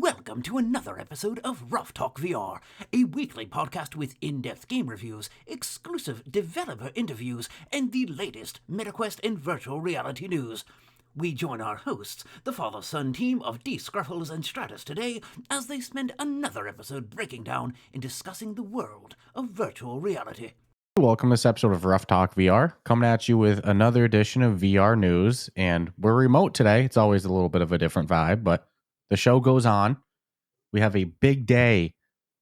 Welcome to another episode of Ruff Talk VR, a weekly podcast with in-depth game reviews, exclusive developer interviews, and the latest MetaQuest and virtual reality news. We join our hosts, the father-son team of D. Scruffles and Stratus today, as they spend another episode breaking down and discussing the world of virtual reality. Welcome to this episode of Ruff Talk VR, coming at you with another edition of VR news, and we're remote today. It's always a little bit of a different vibe, but the show goes on. We have a big day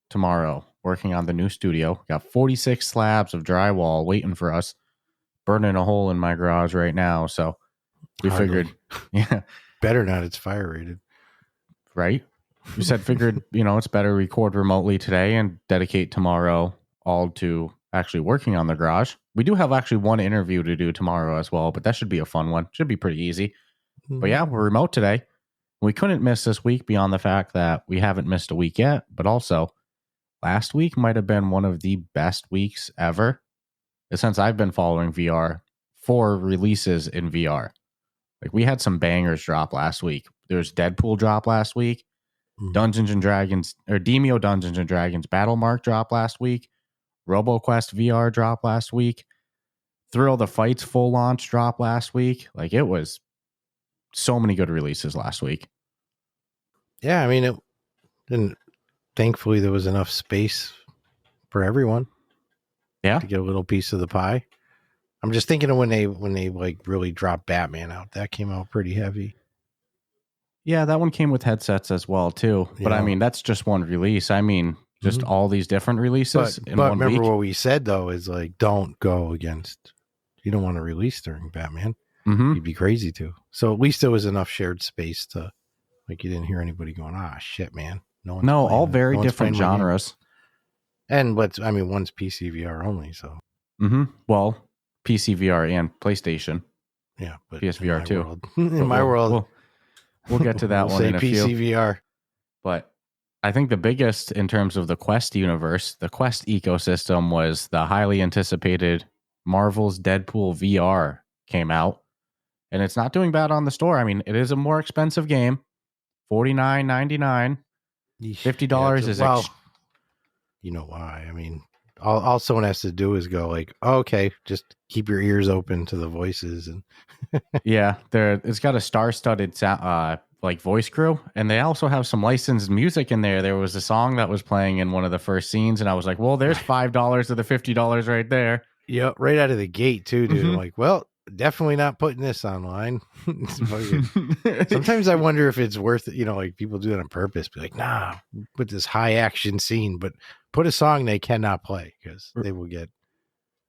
tomorrow working on the new studio. Got 46 slabs of drywall waiting for us, burning a hole in my garage right now, so we figured, yeah. Better not, it's fire rated. Right? We figured, it's better to record remotely today and dedicate tomorrow all to actually working on the garage. We do have actually one interview to do tomorrow as well, but that should be a fun one. Should be pretty easy. Mm-hmm. But yeah, we're remote today. We couldn't miss this week beyond the fact that we haven't missed a week yet, but also last week might have been one of the best weeks ever since I've been following VR for releases in VR. Like, we had some bangers drop last week. There's Deadpool drop last week. Dungeons and Dragons, or Demeo Dungeons and Dragons Battlemarked drop last week. Roboquest VR drop last week. Thrill the Fight's full launch drop last week. Like, it was so many good releases last week. Yeah, I mean, thankfully there was enough space for everyone. Yeah, to get a little piece of the pie. I'm just thinking of when they like really dropped Batman out. That came out pretty heavy. Yeah, that one came with headsets as well too. Yeah. But I mean, that's just one release. I mean, just all these different releases in one week. But remember what we said though is like, don't go against. You don't want to release during Batman. Mm-hmm. You'd be crazy to. So at least there was enough shared space to, like, you didn't hear anybody going, shit, man. No, all very different genres. And one's PC VR only. So. Mm-hmm. Well, PC VR and PlayStation. Yeah, but PSVR too. In my world, we'll get to that one in a few. PC VR. But I think the biggest in terms of the Quest universe, the Quest ecosystem, was the highly anticipated Marvel's Deadpool VR came out, and it's not doing bad on the store. I mean, it is a more expensive game, $49.99. $50 is. You know why? I mean, all someone has to do is go like, okay, just keep your ears open to the voices, and yeah, it's got a star-studded sound, like voice crew, and they also have some licensed music in there. There was a song that was playing in one of the first scenes, and I was like, well, there's $5 of the $50 right there. Yeah, right out of the gate too, dude. Mm-hmm. I'm like, well, definitely not putting this online. Sometimes I wonder if it's worth it, like people do it on purpose. Be like, nah, put this high action scene, but put a song they cannot play because they will get.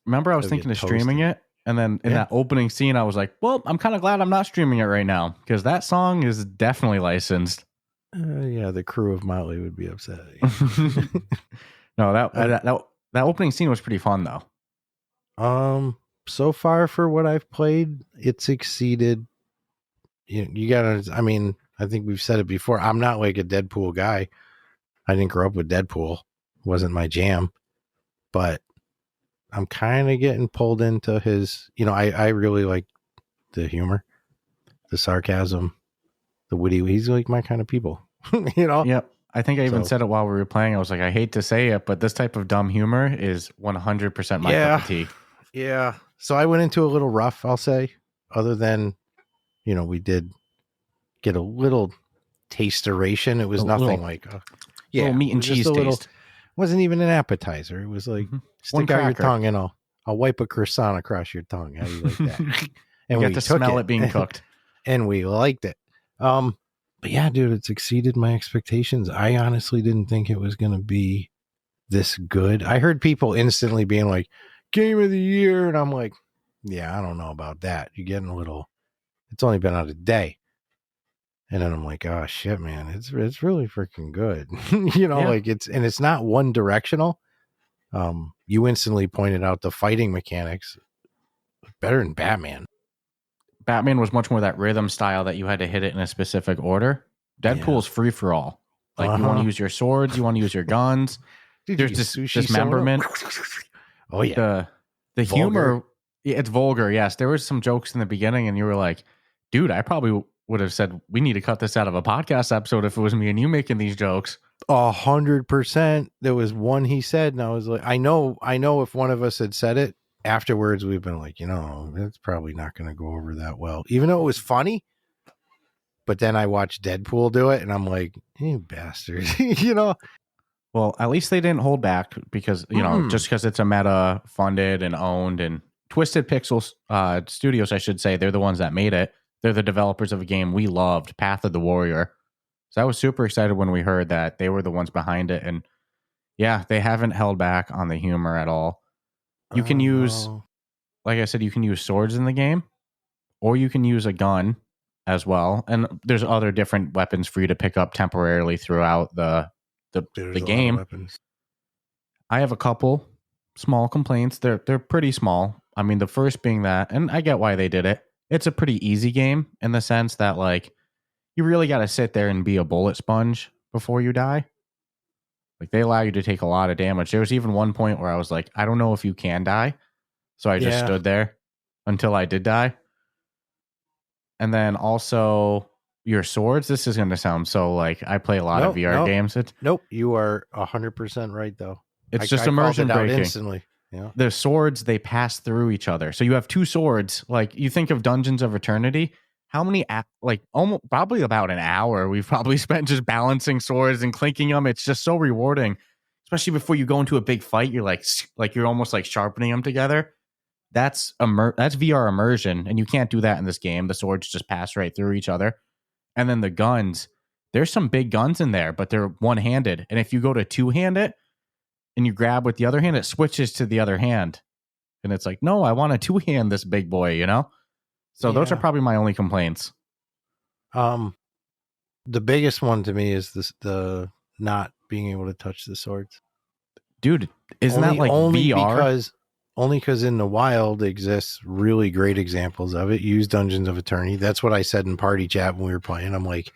Remember, I was thinking of streaming it, and then in that opening scene, I was like, well, I'm kind of glad I'm not streaming it right now because that song is definitely licensed. Yeah, the crew of Motley would be upset. No, that opening scene was pretty fun though. So far for what I've played, it's exceeded. You gotta. I mean, I think we've said it before. I'm not like a Deadpool guy. I didn't grow up with Deadpool. It wasn't my jam, but I'm kind of getting pulled into his. I really like the humor, the sarcasm, the witty. He's like my kind of people. Yep. I think I even said it while we were playing. I was like, I hate to say it, but this type of dumb humor is 100% my cup of tea. Yeah. So I went into a little rough, I'll say, other than, we did get a little tasteration. It was nothing like, little meat and cheese taste. Wasn't even an appetizer. It was like, stick out your tongue and I'll wipe a croissant across your tongue. How do you like that? And we got to smell it being cooked. And we liked it. But yeah, dude, it's exceeded my expectations. I honestly didn't think it was going to be this good. I heard people instantly being like, Game of the Year. And I'm like, yeah, I don't know about that. You're getting a little, it's only been out a day. And then I'm like, oh shit, man, it's really freaking good. Like it's not one directional. You instantly pointed out the fighting mechanics better than Batman. Batman was much more that rhythm style that you had to hit it in a specific order. Deadpool's free for all. Like you want to use your swords, you want to use your guns. Dude, there's dismemberment. Oh yeah. The humor, it's vulgar. Yes, there was some jokes in the beginning, and you were like, "Dude, I probably would have said, we need to cut this out of a podcast episode if it was me and you making these jokes. 100%. There was one he said, and I was like, I know if one of us had said it afterwards, we've been like, it's probably not going to go over that well, even though it was funny. But then I watched Deadpool do it, and I'm like, you bastards, Well, at least they didn't hold back because, just because it's a Meta funded and owned, and Twisted Pixel Studios, I should say, they're the ones that made it. They're the developers of a game we loved, Path of the Warrior. So I was super excited when we heard that they were the ones behind it. And yeah, they haven't held back on the humor at all. You can use, like I said, you can use swords in the game, or you can use a gun as well. And there's other different weapons for you to pick up temporarily throughout the game. I have a couple small complaints. They're pretty small. I mean, the first being that, and I get why they did it. It's a pretty easy game in the sense that, like, you really got to sit there and be a bullet sponge before you die. Like, they allow you to take a lot of damage. There was even one point where I was like, I don't know if you can die. So I just stood there until I did die. And then also your swords. This is going to sound so like I play a lot of VR games. Nope. You are 100% right, though. It's just immersion breaking. Instantly. Yeah. The swords, they pass through each other. So you have two swords. Like, you think of Dungeons of Eternity. How many, almost probably about an hour we've probably spent just balancing swords and clinking them. It's just so rewarding, especially before you go into a big fight. You're like you're almost like sharpening them together. That's VR immersion, and you can't do that in this game. The swords just pass right through each other. And then the guns, there's some big guns in there, but they're one-handed. And if you go to two-handed and you grab with the other hand, it switches to the other hand. And it's like, no, I want to two-hand this big boy, So those are probably my only complaints. The biggest one to me is the not being able to touch the swords. Dude, isn't that like VR? Only because in the wild exists really great examples of it. Use Dungeons of Eternity. That's what I said in party chat when we were playing. I'm like,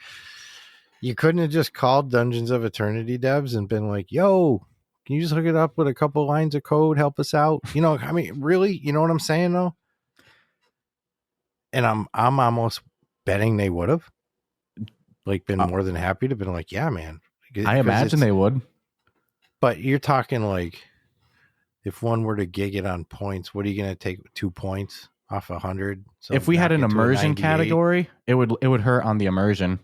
you couldn't have just called Dungeons of Eternity devs and been like, yo, can you just hook it up with a couple lines of code, help us out? I mean, really? You know what I'm saying, though? And I'm almost betting they would have been more than happy to have been like, yeah, man. I imagine they would. But you're talking like, if one were to gig it on points, what are you going to take 2 points off 100? So if we had an immersion category, it would hurt on the immersion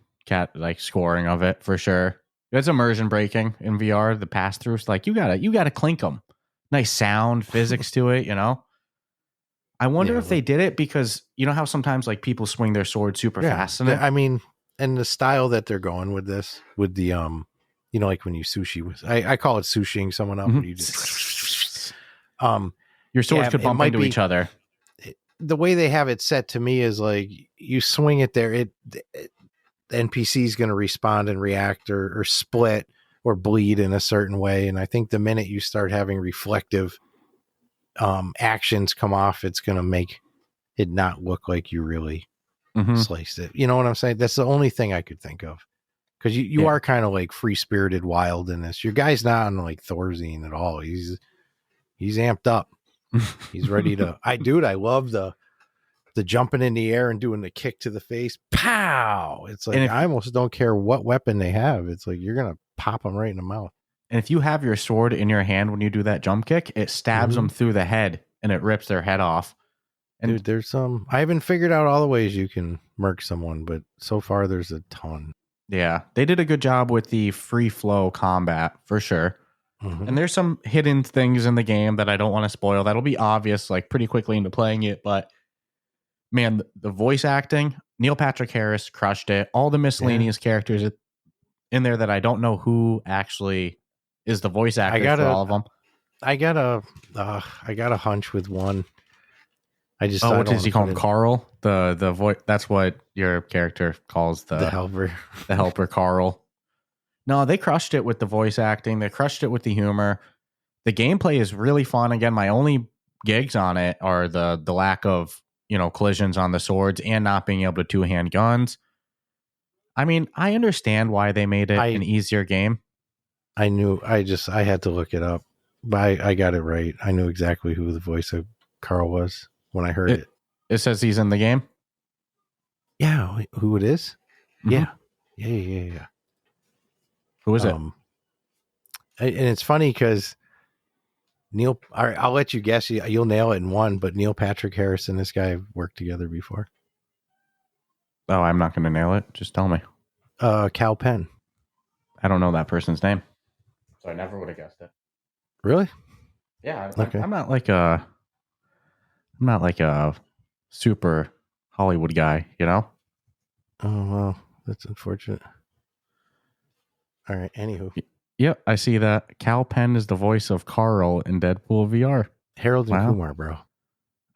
scoring of it for sure. It's immersion breaking in VR. The pass throughs, like you gotta clink them. Nice sound, physics to it. I wonder if they did it because you know how sometimes like people swing their sword super fast in it. I mean, and the style that they're going with this, with the like when you sushi, I call it sushiing someone up. When you just, your swords could bump into each other. The way they have it set to me is like you swing it there, the NPC is going to respond and react or split or bleed in a certain way. And I think the minute you start having reflective actions come off, it's going to make it not look like you really sliced it. You know what I'm saying? That's the only thing I could think of. Because you are kind of like free-spirited wild in this. Your guy's not on like Thorazine at all. He's amped up. He's ready to. I love the jumping in the air and doing the kick to the face. Pow! It's like I almost don't care what weapon they have. It's like you're gonna pop them right in the mouth. And if you have your sword in your hand when you do that jump kick, it stabs them through the head and it rips their head off. And dude, there's some. I haven't figured out all the ways you can murk someone, but so far there's a ton. Yeah, they did a good job with the free flow combat for sure. And there's some hidden things in the game that I don't want to spoil. That'll be obvious like pretty quickly into playing it. But man, the voice acting, Neil Patrick Harris crushed it. All the miscellaneous characters in there that I don't know who actually is the voice actor for all of them. I got a hunch with one. What does he call him? Carl? The voice. That's what your character calls the helper. The helper, Carl. No, they crushed it with the voice acting. They crushed it with the humor. The gameplay is really fun. Again, my only gigs on it are the lack of collisions on the swords and not being able to two-hand guns. I mean, I understand why they made it an easier game. I had to look it up, but I got it right. I knew exactly who the voice of Carl was when I heard it. It says he's in the game? Yeah, who it is? Mhm. Yeah. Who is it? And it's funny because Neil. All right, I'll let you guess. You'll nail it in one. But Neil Patrick Harris and this guy have worked together before. Oh, I'm not going to nail it. Just tell me. Cal Penn. I don't know that person's name, so I never would have guessed it. Really? Yeah. Okay. I'm not like a super Hollywood guy, you know? Oh, well, that's unfortunate. All right. Anywho, Yep, I see that. Cal Penn is the voice of Carl in Deadpool VR. Harold and Wow. Kumar, bro.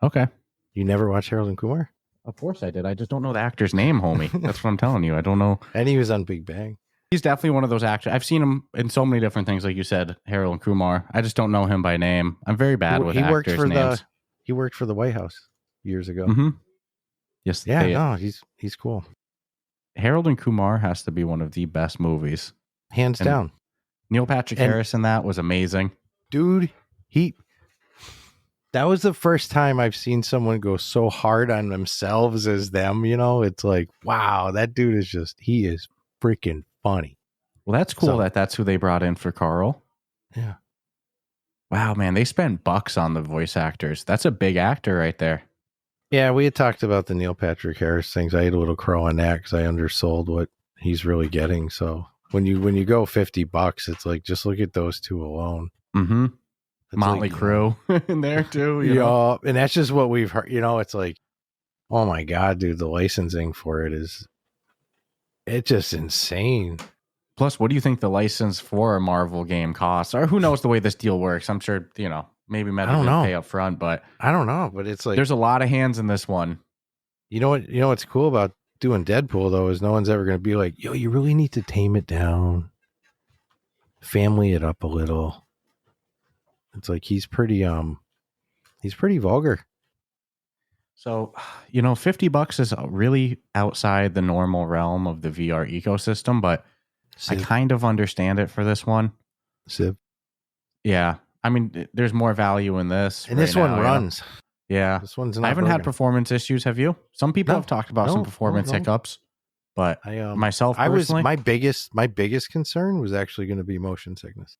Okay. You never watched Harold and Kumar? Of course I did. I just don't know the actor's name, homie. That's what I'm telling you. I don't know. And he was on Big Bang. He's definitely one of those actors. I've seen him in so many different things, like you said, Harold and Kumar. I just don't know him by name. I'm very bad with actors' names. He worked for the White House years ago. Mm-hmm. Yes. Yeah, he's cool. Harold and Kumar has to be one of the best movies. Hands down. Neil Patrick Harris in that was amazing. Dude, that was the first time I've seen someone go so hard on themselves as them, you know? It's like, wow, that dude he is freaking funny. Well, that's cool that's who they brought in for Carl. Yeah. Wow, man, they spent bucks on the voice actors. That's a big actor right there. Yeah, we had talked about the Neil Patrick Harris things. I had a little crow on that because I undersold what he's really getting. So when you go $50, it's like, just look at those two alone. Mm-hmm. It's Motley Crue in there too. You know? And that's just what we've heard. You know, it's like, oh my God, dude, the licensing for it's just insane. Plus, what do you think the license for a Marvel game costs? Or who knows the way this deal works? I'm sure, maybe Meta didn't pay up front, but I don't know. But it's like, there's a lot of hands in this one. You know what's cool about doing Deadpool though is no one's ever going to be like, yo, you really need to tame it down, family it up a little. It's like he's pretty vulgar. So, $50 is really outside the normal realm of the VR ecosystem, but I kind of understand it for this one. Civ. Yeah. I mean, there's more value in this. And this one runs. Yeah. This one's not I haven't had performance issues. Have you? Some people have talked about some performance hiccups, but myself personally, my biggest concern was actually going to be motion sickness.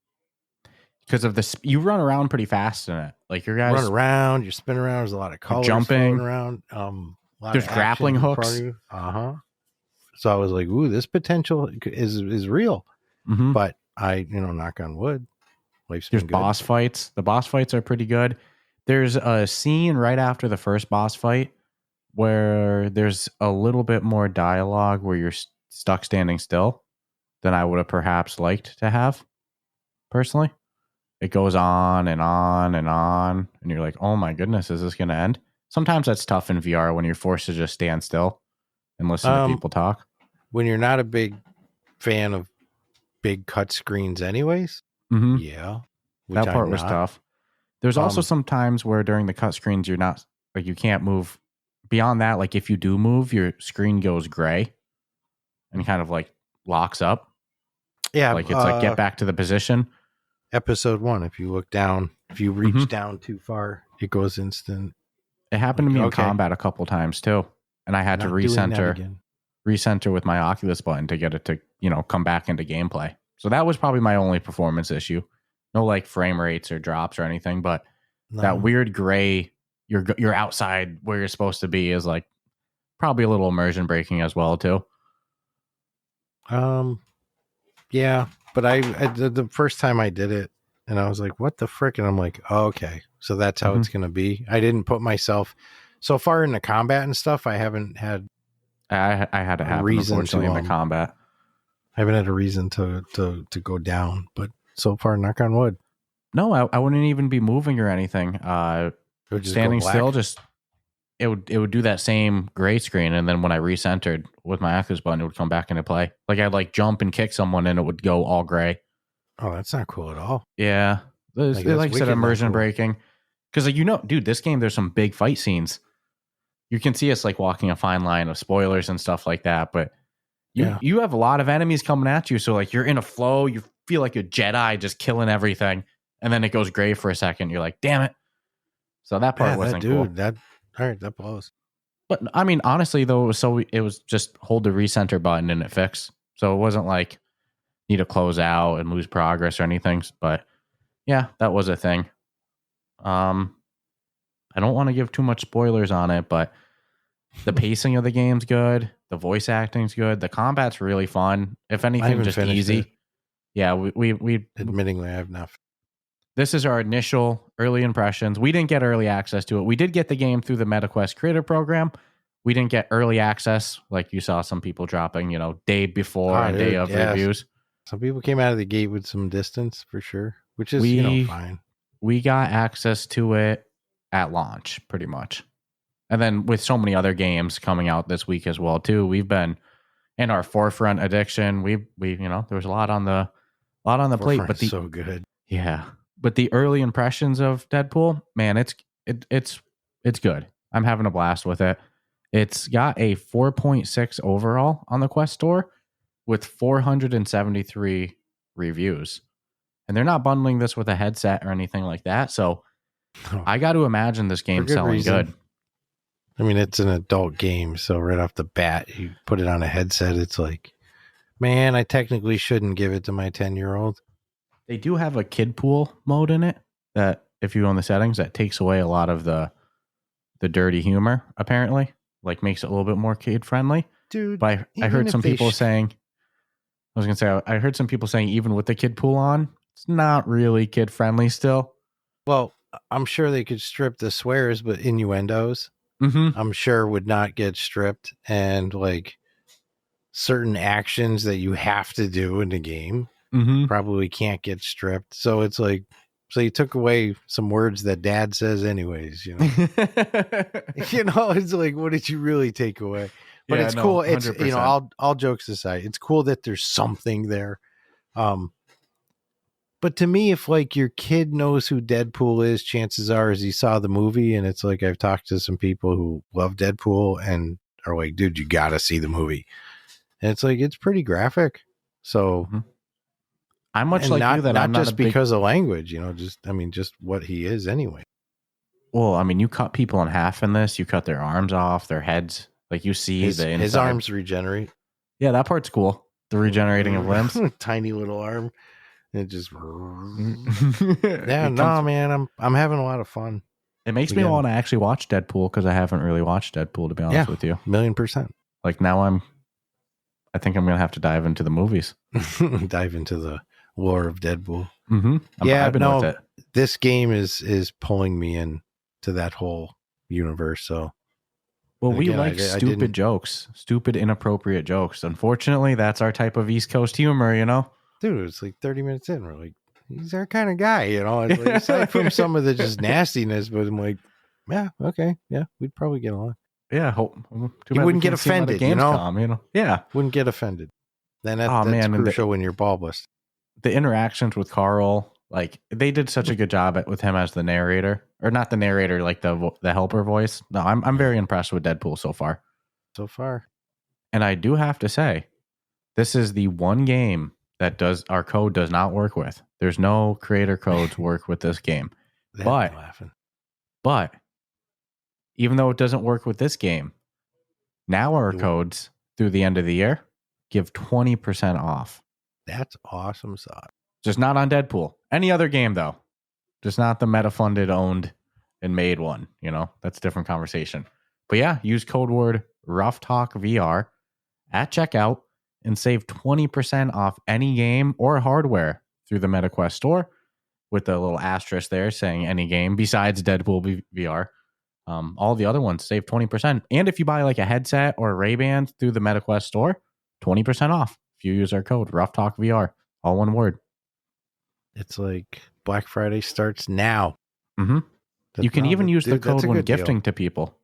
Because of this, you run around pretty fast in it. Like your guys run around, you spin around. There's a lot of colors jumping around. There's grappling hooks. So I was like, "Ooh, this potential is real." Mm-hmm. But I, knock on wood. There's boss fights. The boss fights are pretty good. There's a scene right after the first boss fight where there's a little bit more dialogue where you're stuck standing still than I would have perhaps liked to have personally. It goes on and on and on, and you're like, oh my goodness, is this going to end? Sometimes that's tough in VR when you're forced to just stand still and listen to people talk. When you're not a big fan of big cut screens anyways, yeah. That part was tough. There's also some times where during the cut screens, you're not, like, you can't move. Beyond that, like, if you do move, your screen goes gray and kind of, like, locks up. Yeah. Like, it's like, get back to the position. Episode 1, if you look down, if you reach down too far, it goes instant. It happened to me in combat a couple times too, and I had to recenter with my Oculus button to get it to come back into gameplay. So that was probably my only performance issue. No like frame rates or drops or anything, but that weird gray, you're outside where you're supposed to be is like probably a little immersion breaking as well too. Yeah. But I the first time I did it, and I was like, "What the frick?" And I'm like, oh, "Okay, so that's how it's going to be." I didn't put myself so far into combat and stuff. I haven't had. I had to have unfortunately in the combat. I haven't had a reason to go down, but so far, knock on wood. No, I wouldn't even be moving or anything. Standing still, it would do that same gray screen, and then when I recentered with my Oculus button, it would come back into play. Like I'd like jump and kick someone, and it would go all gray. Oh, that's not cool at all. Yeah, like I said, immersion breaking. Because dude, this game there's some big fight scenes. You can see us like walking a fine line of spoilers and stuff like that, but you have a lot of enemies coming at you, so like you're in a flow. You feel like a Jedi just killing everything, and then it goes gray for a second. You're like, damn it. So that part wasn't cool. All right, that blows. But I mean, honestly, though, it was just hold the recenter button and it fixed. So it wasn't like need to close out and lose progress or anything. But yeah, that was a thing. I don't want to give too much spoilers on it, but the pacing of the game's good. The voice acting's good. The combat's really fun. If anything, just easy. It. Yeah, we admittingly, I have not. This is our initial early impressions. We didn't get early access to it. We did get the game through the MetaQuest Creator Program. We didn't get early access, like you saw some people dropping, day before and day of reviews. Some people came out of the gate with some distance for sure, which is fine. We got access to it at launch, pretty much. And then with so many other games coming out this week as well, too, we've been in our Forefront addiction. We there was a lot on the plate, but so good. Yeah. But the early impressions of Deadpool, man, it's good. I'm having a blast with it. It's got a 4.6 overall on the Quest Store with 473 reviews. And they're not bundling this with a headset or anything like that. So I got to imagine this game selling good. I mean, it's an adult game. So right off the bat, you put it on a headset. It's like, man, I technically shouldn't give it to my 10-year-old. They do have a kid pool mode in it that if you own the settings, that takes away a lot of the dirty humor, apparently. Like makes it a little bit more kid friendly. Dude, but I heard some people saying, I heard some people saying even with the kid pool on, it's not really kid friendly still. Well, I'm sure they could strip the swears, but innuendos, I'm sure would not get stripped. And like certain actions that you have to do in the game probably can't get stripped. So it's like, so you took away some words that dad says anyways, it's like, what did you really take away? But it's cool. 100%. It's, all jokes aside, it's cool that there's something there. But to me, if like your kid knows who Deadpool is, chances are is he saw the movie. And it's like, I've talked to some people who love Deadpool and are like, dude, you got to see the movie. And it's like, it's pretty graphic. So I'm much like you that not I'm not just because of language, just what he is anyway. Well, I mean, you cut people in half in this. You cut their arms off, their heads. Like you see his arms regenerate. Yeah, that part's cool. The regenerating of limbs. Tiny little arm. It just man, I'm having a lot of fun. It makes me want to actually watch Deadpool because I haven't really watched Deadpool, to be honest with you. 1,000,000%. Like now I think I'm gonna have to dive into the movies. Dive into the lore of Deadpool. With it. This game is pulling me in to that whole universe. So we like stupid jokes, stupid inappropriate jokes. Unfortunately, that's our type of East Coast humor, Dude, it's like 30 minutes in. We're like, he's our kind of guy, It's like, aside from some of the just nastiness, but I'm like, yeah, okay, yeah, we'd probably get along. Yeah, you wouldn't get offended, Yeah, wouldn't get offended. Then that's crucial when you're bulbous. The interactions with Carl, like they did such a good job with him as the narrator, or not the narrator, like the helper voice. No, I'm very impressed with Deadpool so far. And I do have to say, this is the one game that our code does not work with. There's no creator codes work with this game. But even though it doesn't work with this game, now our codes through the end of the year give 20% off. That's awesome sauce. Just not on Deadpool. Any other game though. Just not the meta-funded, owned, and made one. That's a different conversation. But yeah, use code word Ruff Talk VR at checkout and save 20% off any game or hardware through the MetaQuest store with the little asterisk there saying any game besides Deadpool VR. All the other ones save 20%. And if you buy like a headset or a Ray-Ban through the MetaQuest store, 20% off if you use our code Ruff Talk VR. All one word. It's like Black Friday starts now. You can even use the code when gifting to people.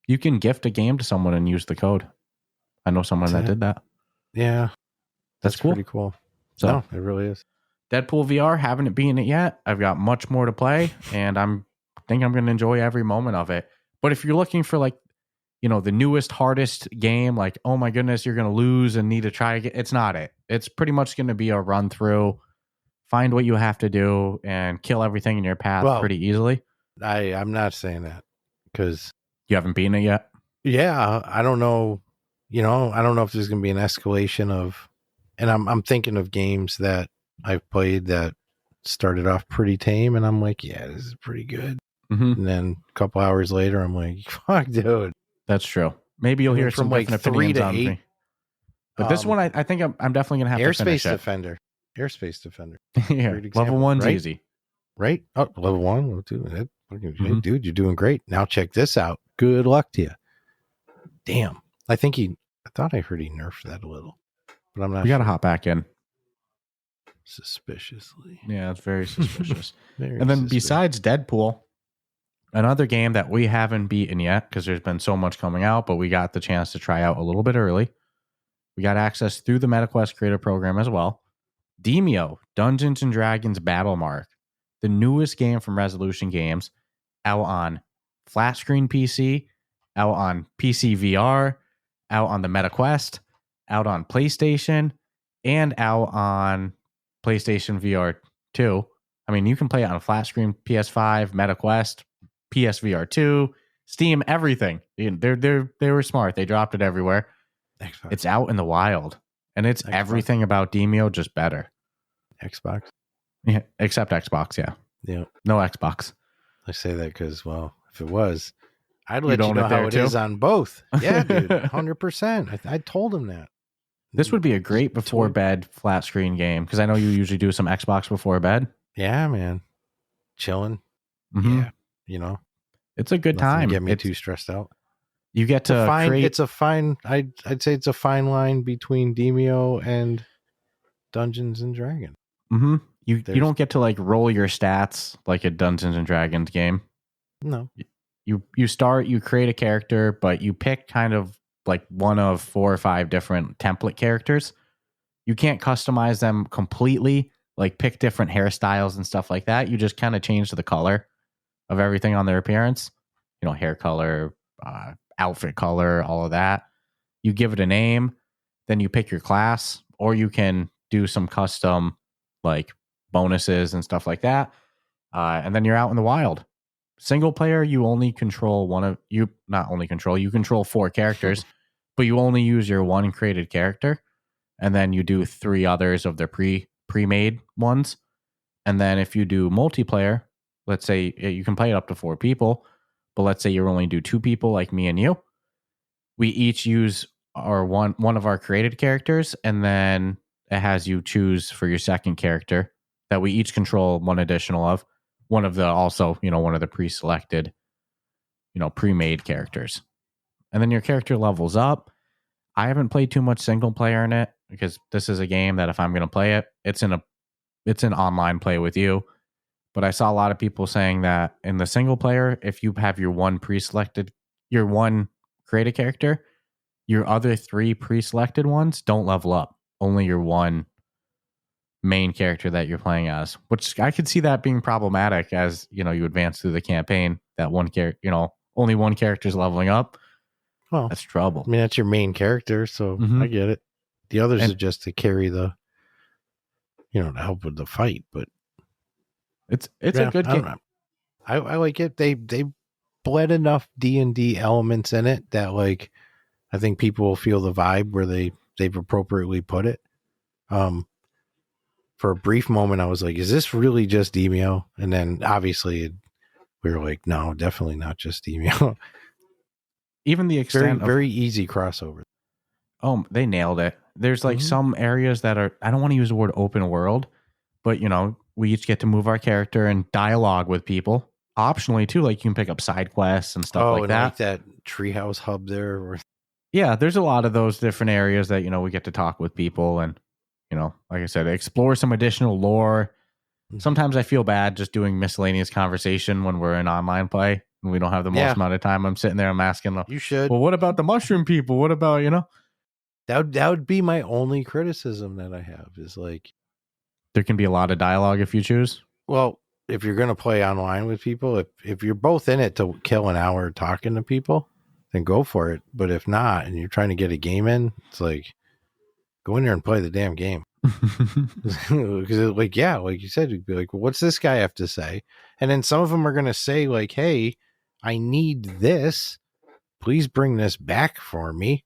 You can gift a game to someone and use the code. I know someone that did that. Yeah. That's cool. Pretty cool. So no, it really is. Deadpool VR, haven't beaten it yet. I've got much more to play, and I think I'm going to enjoy every moment of it. But if you're looking for like, the newest, hardest game, like, oh my goodness, you're going to lose and need to try again, it's not it. It's pretty much going to be a run through, find what you have to do, and kill everything in your path pretty easily. I'm not saying that because you haven't beaten it yet. Yeah, I don't know. I don't know if there's going to be an escalation of, and I'm thinking of games that I've played that started off pretty tame, and I'm like, yeah, this is pretty good. Mm-hmm. And then a couple hours later, I'm like, fuck, dude. That's true. Maybe you'll hear some different 3 opinions to on 8. me. But this one, I think I'm definitely gonna have to finish it. Airspace Defender. Yeah, Great example, level 1's right? easy. Right? Oh, level 1, level 2. Mhm. Dude, you're doing great. Now check this out. Good luck to you. Damn. I thought I heard he nerfed that a little, but I'm not We sure. gotta hop back in. Suspiciously. Yeah, it's very suspicious. Very And then suspicious. besides Deadpool, another game that we haven't beaten yet because there's been so much coming out, but we got the chance to try out a little bit early. We got access through the MetaQuest Creator Program as well. Demeo, Dungeons and Dragons Battlemarked, the newest game from Resolution Games, out on flat screen PC, out on PC VR, out on the MetaQuest, out on PlayStation, and out on PlayStation VR 2. I mean, you can play it on a flat screen PS5, MetaQuest, PSVR 2, Steam, everything. They were smart. They dropped it everywhere. Xbox. It's out in the wild, and it's Xbox. everything about Demeo just better. Xbox. Yeah, except Xbox. Yeah, Yeah. no Xbox. I say that because, well, if it was, I'd let You'd you own know it there how it too? is on both. Yeah, dude. 100%. I told him that. This would be a great before bed flat screen game because I know you usually do some Xbox before bed. Yeah, man. Chilling. Mhm. Yeah. It's a good Nothing time. to get me It's- too stressed out. You get to create. It's a fine. I'd say it's a fine line between Demeo and Dungeons and Dragons. Mhm. You There's- don't get to like roll your stats like a Dungeons and Dragons game. No. You start, you create a character, but you pick kind of like one of 4 or 5 different template characters. You can't customize them completely, like pick different hairstyles and stuff like that. You just kind of change the color of everything on their appearance. Hair color, outfit color, all of that. You give it a name, then you pick your class, or you can do some custom like bonuses and stuff like that. And then you're out in the wild. Single player, you only control you control 4 characters, but you only use your one created character. And then you do 3 others of the pre-made ones. And then if you do multiplayer, let's say you can play it up to 4 people, but let's say you only do 2 people like me and you. We each use our one of our created characters, and then it has you choose for your second character that we each control one additional of. One of the pre-selected, pre-made characters. And then your character levels up. I haven't played too much single player in it because this is a game that if I'm going to play it, it's an online play with you. But I saw a lot of people saying that in the single player, if you have your one created character, your other 3 pre-selected ones don't level up. Only your one main character that you're playing as, which I could see that being problematic as, you advance through the campaign. That one character, only one character is leveling up. Well, that's trouble. I mean, that's your main character, so I get it. The others are just to carry the, to help with the fight. But it's a good game. I like it. They bled enough D&D elements in it that like I think people will feel the vibe where they've appropriately put it. For a brief moment, I was like, "Is this really just Demeo?" And then obviously we were like, "No, definitely not just Demeo." Even the extent very easy crossover. Oh, they nailed it. There's like some areas that are, I don't want to use the word open world, but we each get to move our character and dialogue with people. Optionally too, like you can pick up side quests and stuff like that. Like that treehouse hub there. Yeah, there's a lot of those different areas that, we get to talk with people and, like I said, explore some additional lore. Sometimes I feel bad just doing miscellaneous conversation when we're in online play and we don't have the most amount of time. I'm sitting there, I'm asking them, you should. Well, what about the mushroom people? What about, That would be my only criticism that I have is like, there can be a lot of dialogue if you choose. Well, if you're going to play online with people, if you're both in it to kill an hour talking to people, then go for it. But if not, and you're trying to get a game in, it's like, go in there and play the damn game. Because like you said, you'd be like, well, what's this guy have to say? And then some of them are going to say like, hey, I need this. please bring this back for me.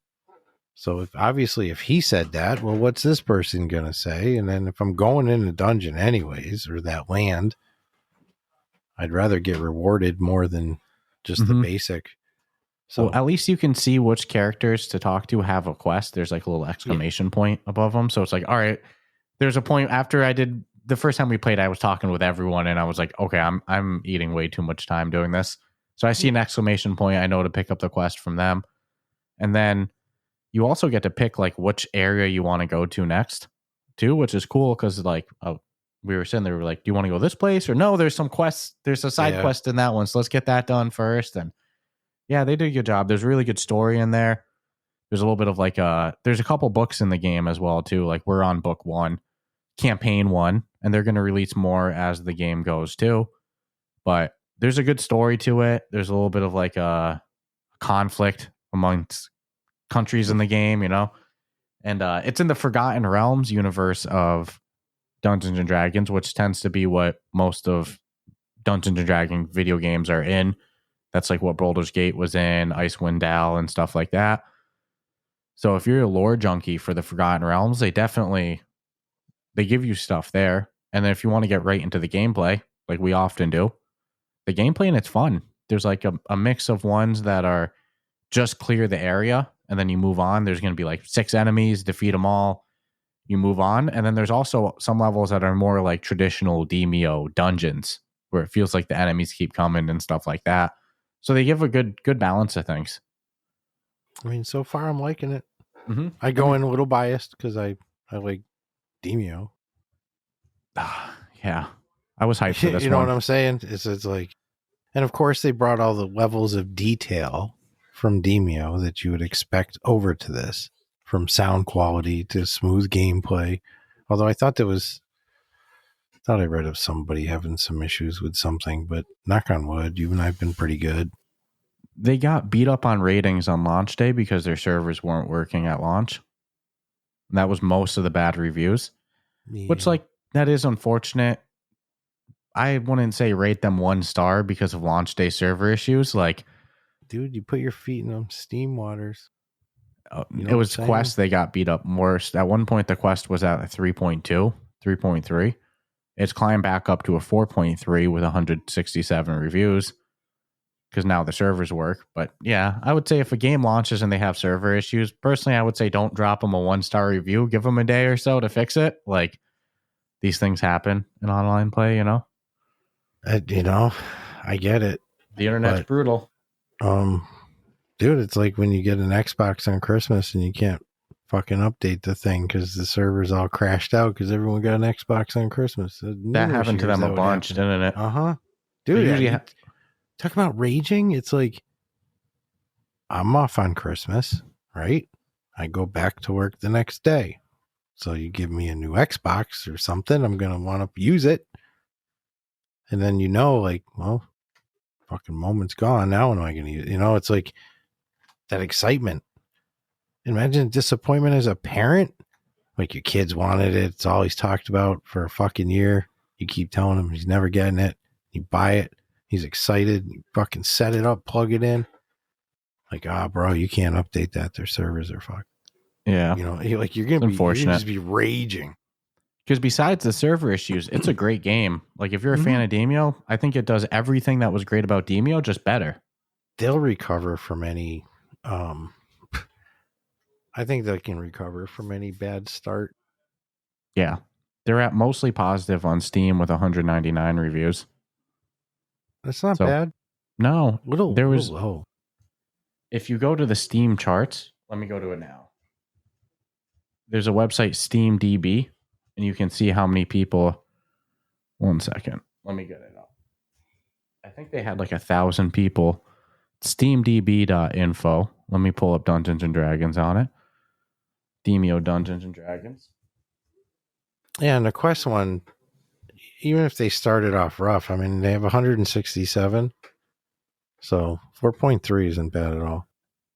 So if he said that, well, what's this person going to say? And then if I'm going in a dungeon anyways, or that land, I'd rather get rewarded more than just the basic. So well, at least you can see which characters to talk to have a quest. There's like a little exclamation point above them. So it's like, all right, there's a point after I did the first time we played, I was talking with everyone and I was like, okay, I'm eating way too much time doing this. So I see an exclamation point. I know to pick up the quest from them. And then you also get to pick like which area you want to go to next too, which is cool. Cause like, we were sitting there, we were like, do you want to go this place or no? There's some quests. There's a side quest in that one. So let's get that done first. And yeah, they did a good job. There's a really good story in there. There's a little bit of like there's a couple books in the game as well too. Like we're on book 1, campaign 1, and they're going to release more as the game goes too. But there's a good story to it. There's a little bit of like a conflict amongst countries in the game, you know, and it's in the Forgotten Realms universe of Dungeons and Dragons, which tends to be what most of Dungeons and Dragons video games are in. That's like what Baldur's Gate was in, Icewind Dale, and stuff like that. So if you're a lore junkie for the Forgotten Realms, they give you stuff there. And then if you want to get right into the gameplay, like we often do, the gameplay and it's fun. There's like a mix of ones that are just clear the area and then you move on. There's going to be like 6 enemies, defeat them all. You move on. And then there's also some levels that are more like traditional Demeo dungeons where it feels like the enemies keep coming and stuff like that. So they give a good balance of things. I mean, so far I'm liking it. Mm-hmm. I go in a little biased because I like Demeo. Yeah. I was hyped for this You know what I'm saying? It's like, and of course they brought all the levels of detail from Demeo that you would expect over to this, from sound quality to smooth gameplay. Although I thought I read of somebody having some issues with something, but knock on wood, you and I've been pretty good. They got beat up on ratings on launch day because their servers weren't working at launch. And that was most of the bad reviews, which like that is unfortunate. I wouldn't say rate them 1 star because of launch day server issues. Like, dude, you put your feet in them steam waters. It was Quest. They got beat up worse. At one point, the Quest was at a 3.2, 3.3. It's climbed back up to a 4.3 with 167 reviews because now the servers work. But yeah, I would say if a game launches and they have server issues, personally, I would say don't drop them a 1-star review. Give them a day or so to fix it. Like, these things happen in online play, you know? I get it. The internet's brutal. Dude, it's like when you get an Xbox on Christmas and you can't fucking update the thing because the servers all crashed out because everyone got an Xbox on Christmas. That happened to them a bunch, didn't it? Dude, talk about raging. It's like, I'm off on Christmas, right? I go back to work the next day. So you give me a new Xbox or something, I'm going to want to use it. And then, like, well, fucking moment's gone. Now when am I going to use it? It's like that excitement. Imagine disappointment as a parent. Like your kids wanted it. It's all he's talked about for a fucking year. You keep telling him he's never getting it. You buy it. He's excited. You fucking set it up, plug it in. Like, bro, you can't update that. Their servers are fucked. Yeah. You're going to just be raging. Because besides the server issues, it's a great game. Like, if you're a fan of Demeo, I think it does everything that was great about Demeo, just better. They'll recover from any... I think they can recover from any bad start. Yeah. They're at mostly positive on Steam with 199 reviews. That's not bad. No. Little low. If you go to the Steam charts, let me go to it now. There's a website, SteamDB, and you can see how many people... 1 second. Let me get it up. I think they had like 1,000 people. SteamDB.info. Let me pull up Dungeons and Dragons on it. Demeo Dungeons and Dragons. Yeah, and the Quest one, even if they started off rough, I mean, they have 167. So 4.3 isn't bad at all.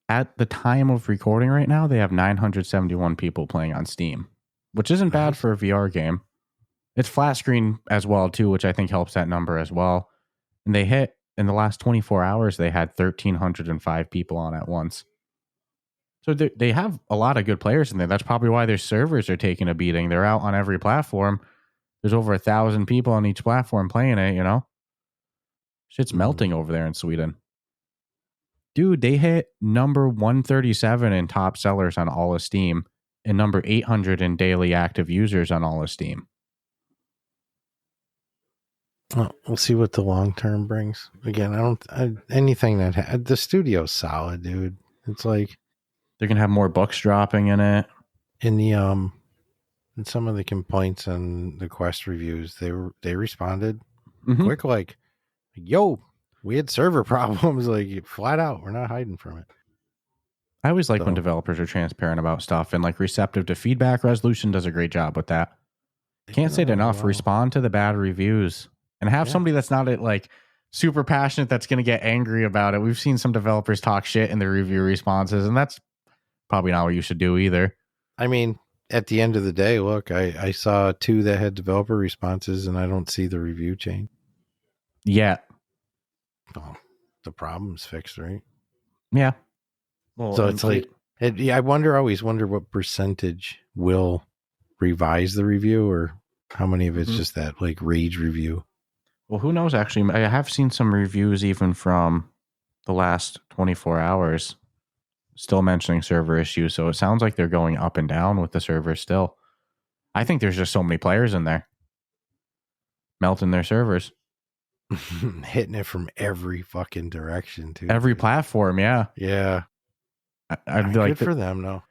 At the time of recording right now, they have 971 people playing on Steam, which isn't bad for a VR game. It's flat screen as well, too, which I think helps that number as well. And they hit in the last 24 hours, they had 1,305 people on at once. So they have a lot of good players in there. That's probably why their servers are taking a beating. They're out on every platform. There's over 1,000 people on each platform playing it, you know? Shit's melting over there in Sweden. Dude, they hit number 137 in top sellers on all of Steam and number 800 in daily active users on all of Steam. Well, we'll see what the long term brings. Again, anything that the studio's solid, dude. It's like they're gonna have more books dropping in it. In the in some of the complaints on the Quest reviews, they responded quick, like, "Yo, we had server problems." Like, flat out, we're not hiding from it. I always like when developers are transparent about stuff and like receptive to feedback. Resolution does a great job with that. Can't say it enough. Respond to the bad reviews and have somebody that's not like super passionate that's going to get angry about it. We've seen some developers talk shit in their review responses, and that's probably not what you should do either. I mean, at the end of the day, look, I saw 2 that had developer responses, and I don't see the review chain. Yeah. Oh, the problem's fixed, right? Yeah. Well, so it's like, I always wonder what percentage will revise the review, or how many of it's just that like rage review. Well, who knows? Actually, I have seen some reviews even from the last 24 hours still mentioning server issues. So it sounds like they're going up and down with the server still. I think there's just so many players in there melting their servers. Hitting it from every fucking direction, too. Every platform, yeah. Yeah. I'd like good for them, though.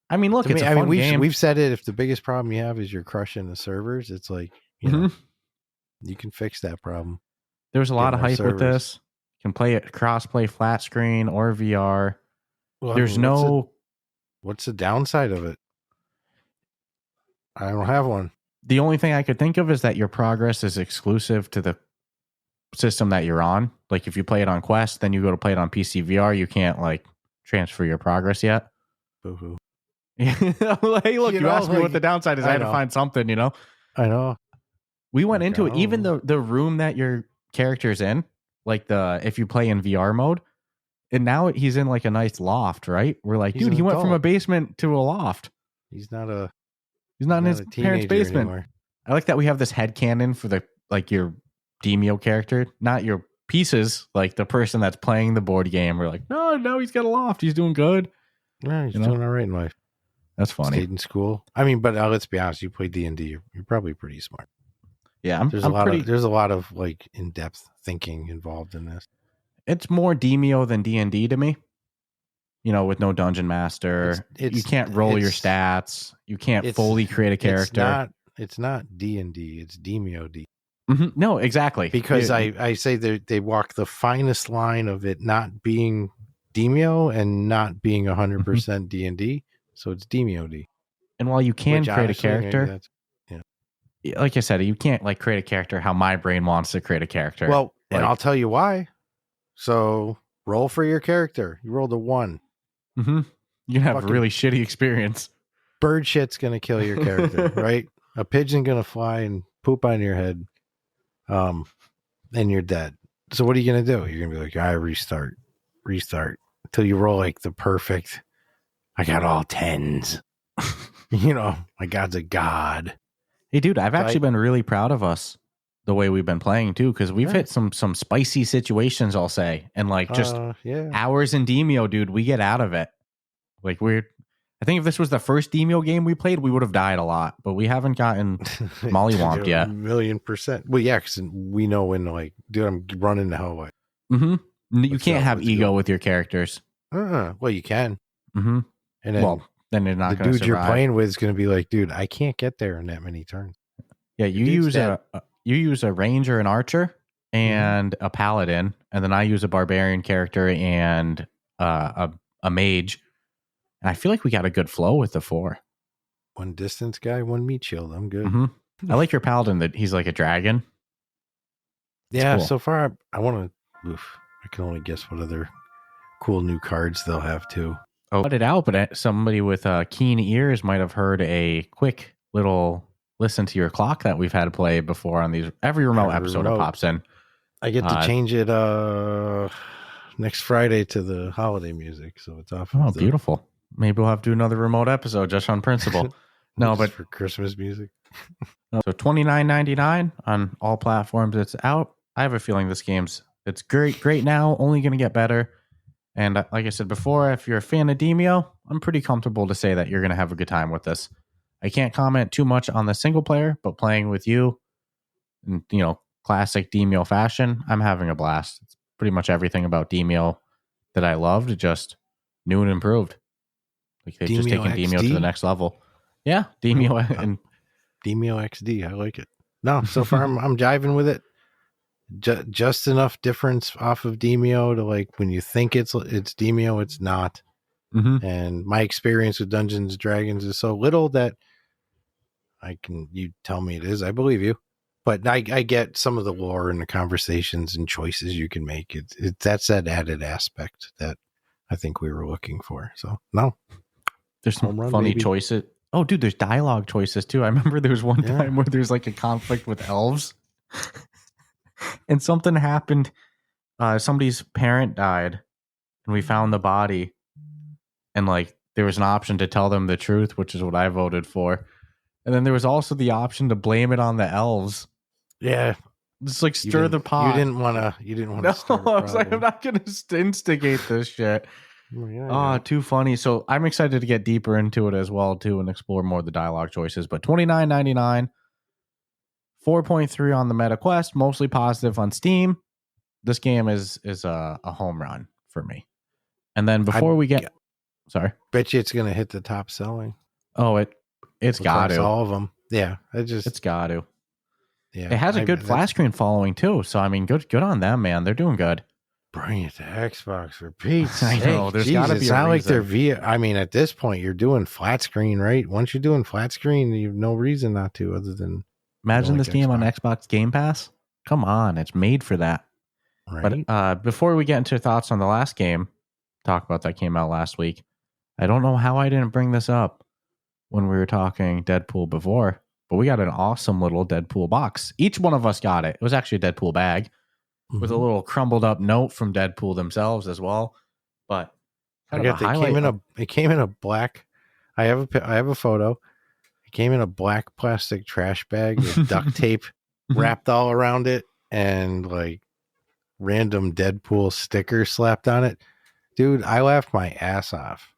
I mean, look, it's a fun game. We've said it. If the biggest problem you have is you're crushing the servers, it's like, you know, you can fix that problem. There's a lot of hype with this. You can play it cross-play flat screen or VR. Well, there's what's the downside of it? I don't have one. The only thing I could think of is that your progress is exclusive to the system that you're on. Like if you play it on Quest, then you go to play it on PC VR, you can't like transfer your progress yet. Boo-hoo. Hey, look, you asked me what the downside is. I had to find something, you know? I know. We went into it. Even the room that your character's in, like if you play in VR mode, and now he's in like a nice loft, right? We're like, dude, he went from a basement to a loft. He's not in his parents' basement anymore. I like that we have this headcanon for your Demeo character, not your pieces, like the person that's playing the board game. We're like, no, he's got a loft. He's doing good. Yeah, he's doing all right in life. That's funny. Stayed in school. I mean, but let's be honest. You play DnD. You're probably pretty smart. Yeah, there's a lot of like in-depth thinking involved in this. It's more Demeo than DnD to me. You know, with no dungeon master, you can't roll your stats. You can't fully create a character. It's not D&D. It's Demeo D. No, exactly. Because I say they walk the finest line of it not being Demeo and not being 100% D&D. So it's Demeo D. And while you can create a character, like I said, you can't like create a character how my brain wants to create a character. Well, and I'll tell you why. So roll for your character. You rolled a 1. You have a really shitty experience. Bird shit's gonna kill your character, right? A pigeon gonna fly and poop on your head, and you're dead. So what are you gonna do? You're gonna be like, I restart until you roll like the perfect. I got all 10s. You know, my god's a god. Hey, dude, I've actually been really proud of us the way we've been playing too, because we've hit some spicy situations, I'll say, and like just hours in Demeo, dude, we get out of it. Like I think if this was the first Demeo game we played, we would have died a lot, but we haven't gotten mollywomped yet. 1,000,000%. Well, yeah, because we know when like, dude, I'm running the hell away. You can't have ego with your characters. Well, you can. And then, then they're not going to survive. The dude you're playing with is going to be like, dude, I can't get there in that many turns. Yeah, you use a ranger, an archer, and a paladin, and then I use a barbarian character and a mage. And I feel like we got a good flow with the 4. 1 distance guy, 1 meat shield. I'm good. I like your paladin that he's like a dragon. Yeah, cool. So far I want to. I can only guess what other cool new cards they'll have too. Cut it out, but somebody with keen ears might have heard a quick little listen to your clock that we've had play before on these. Every remote episode it pops in. I get to change it next Friday to the holiday music, so it's off. Oh, beautiful. Maybe we'll have to do another remote episode just on principle. No, but for Christmas music. So $29.99 on all platforms. It's out. I have a feeling it's great now, only going to get better. And like I said before, if you're a fan of Demeo, I'm pretty comfortable to say that you're going to have a good time with this. I can't comment too much on the single player, but playing with you in, classic Demeo fashion, I'm having a blast. It's pretty much everything about Demeo that I loved, just new and improved. Like they've just taken Demeo to the next level. Yeah, Demeo and Demeo XD. I like it. No, so far I'm jiving with it. Just enough difference off of Demeo to like when you think it's Demeo, it's not. Mm-hmm. And my experience with Dungeons and Dragons is so little that you tell me it is, I believe you. But I get some of the lore and the conversations and choices you can make. That's that added aspect that I think we were looking for. So no, there's some funny choices. Oh, dude, there's dialogue choices too. I remember there was one time where there's like a conflict with elves, and something happened. Somebody's parent died, and we found the body, and like there was an option to tell them the truth, which is what I voted for. And then there was also the option to blame it on the elves. Yeah. Just like stir the pot. You didn't want to. No, I was like, I'm not going to instigate this shit. Too funny. So I'm excited to get deeper into it as well, too, and explore more of the dialogue choices. But $29.99, 4.3 on the MetaQuest, mostly positive on Steam. This game is a home run for me. And then before we get... Sorry. Bet you it's going to hit the top selling. Oh, it's got to. All of them. Yeah. It's got to. Yeah. It has a good flat screen following too. So, I mean, good on them, man. They're doing good. Bring it to Xbox for Pete's sake. I know. There's got to be it's not like they're via. I mean, at this point, you're doing flat screen, right? Once you're doing flat screen, you have no reason not to other than. Imagine this game on Xbox Game Pass. Come on. It's made for that. Right. But before we get into thoughts on the last game, talk about that came out last week. I don't know how I didn't bring this up when we were talking Deadpool before, but we got an awesome little Deadpool box. Each one of us got it. It was actually a Deadpool bag with a little crumbled up note from Deadpool themselves as well. But it came in a black. I have a photo. It came in a black plastic trash bag with duct tape wrapped all around it and like random Deadpool stickers slapped on it. Dude, I laughed my ass off.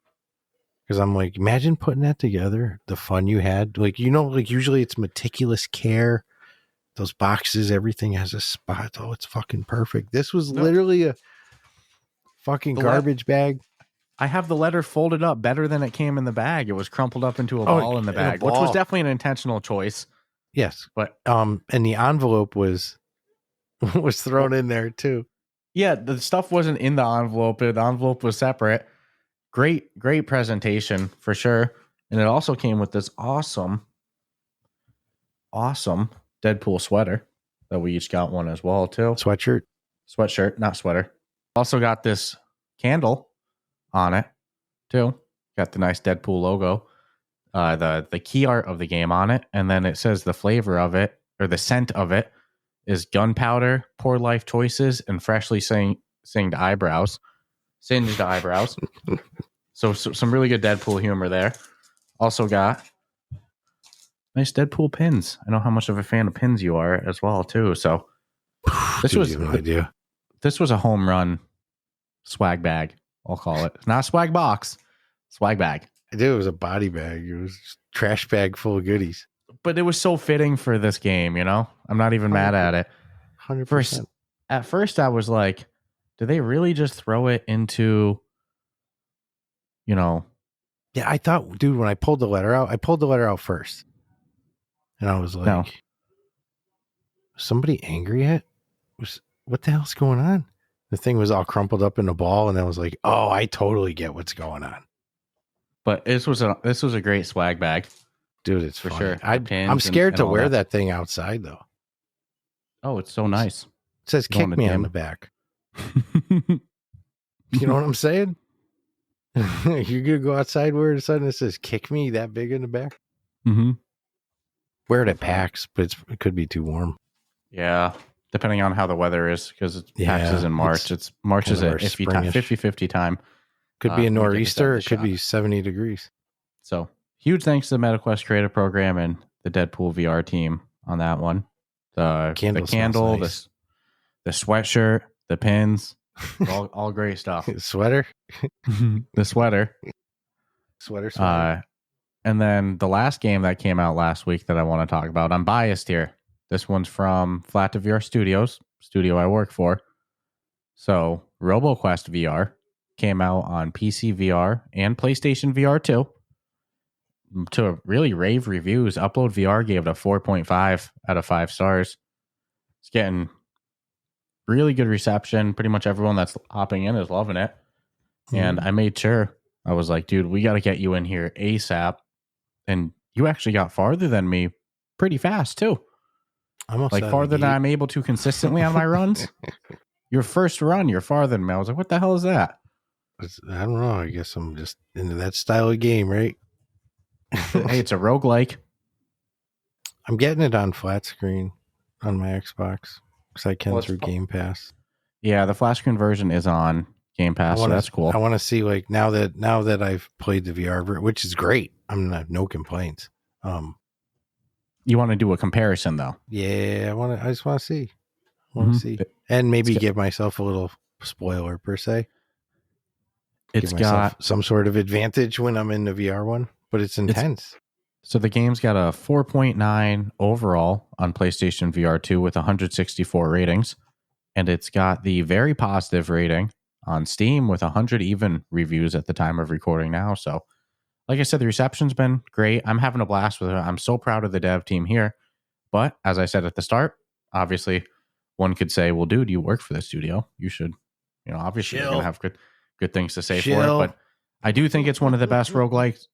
Because I'm like, imagine putting that together, the fun you had. Like, like usually it's meticulous care. Those boxes, everything has a spot. Oh, it's fucking perfect. This was literally a fucking garbage bag. I have the letter folded up better than it came in the bag. It was crumpled up into a ball in the bag, which was definitely an intentional choice. Yes. But and the envelope was thrown in there too. Yeah, the stuff wasn't in the envelope. The envelope was separate. Great presentation for sure. And it also came with this awesome Deadpool sweater that we each got one as well too. Sweatshirt, not sweater. Also got this candle on it too. Got the nice Deadpool logo. The key art of the game on it. And then it says the flavor of it or the scent of it is gunpowder, poor life choices, and freshly singed eyebrows. Singed eyebrows. So some really good Deadpool humor there. Also got nice Deadpool pins. I know how much of a fan of pins you are as well too. So this was no idea. This was a home run swag bag. I'll call it. It's not a swag box. Swag bag. I did. It was a body bag. It was just a trash bag full of goodies. But it was so fitting for this game. I'm not even mad at it. 100%. At first, I was like, do they really just throw it into, Yeah, I thought, dude, when I pulled the letter out first. And I was like, no. Was somebody angry yet? What the hell's going on? The thing was all crumpled up in a ball, and I was like, oh, I totally get what's going on. But this was a great swag bag. Dude, it's for funny. sure. I'm scared to wear that thing outside, though. Oh, it's so nice. It says kick me on the back. You know what I'm saying? You're going to go outside wearing something that says kick me that big in the back? Mm-hmm. Wear it at PAX, but it could be too warm. Yeah. depending on how the weather is, because Yeah, PAX is in March. March is kind a of our iffy time, springish. 50-50 time. Could be a we get to nor'easter. have It could the be shot. 70 degrees. So huge thanks to the MetaQuest Creative Program and the Deadpool VR team on that one. The Candle candle, smells the sweatshirt, the pins, all great stuff. nice. Sweater. The sweater. Sweater. And then the last game that came out last week that I want to talk about, I'm biased here. This one's from Flat to VR Studios, studio I work for. So Roboquest VR came out on PC VR and PlayStation VR too. To really rave reviews. Upload VR gave it a 4.5 out of 5 stars. It's getting really good reception. Pretty much everyone that's hopping in is loving it. And I made sure, I was like, dude, we got to get you in here ASAP. And you actually got farther than me pretty fast too. Almost like farther than I'm able to consistently on my runs. Your first run, you're farther than me. I was like, what the hell is that? I don't know. I guess I'm just into that style of game, right? Hey, it's a roguelike. I'm getting it on flat screen on my Xbox because I can through Game Pass. Yeah, the flat screen version is on Game Pass, so that's cool. I want to see, like, now that I've played the VR, which is great. I'm not, no complaints. You want to do a comparison though? Yeah, I just want to see. See, and maybe give myself a little spoiler per se. It's got some sort of advantage when I'm in the VR one, but it's intense. So the game's got a 4.9 overall on PlayStation VR 2 with 164 ratings, and it's got the very positive rating on Steam with 100 even reviews at the time of recording now. So, like I said, the reception's been great. I'm having a blast with it. I'm so proud of the dev team here. But as I said at the start, obviously, one could say, well, dude, you work for the studio. You should, obviously they're going to have good things to say for it. But I do think it's one of the best roguelikes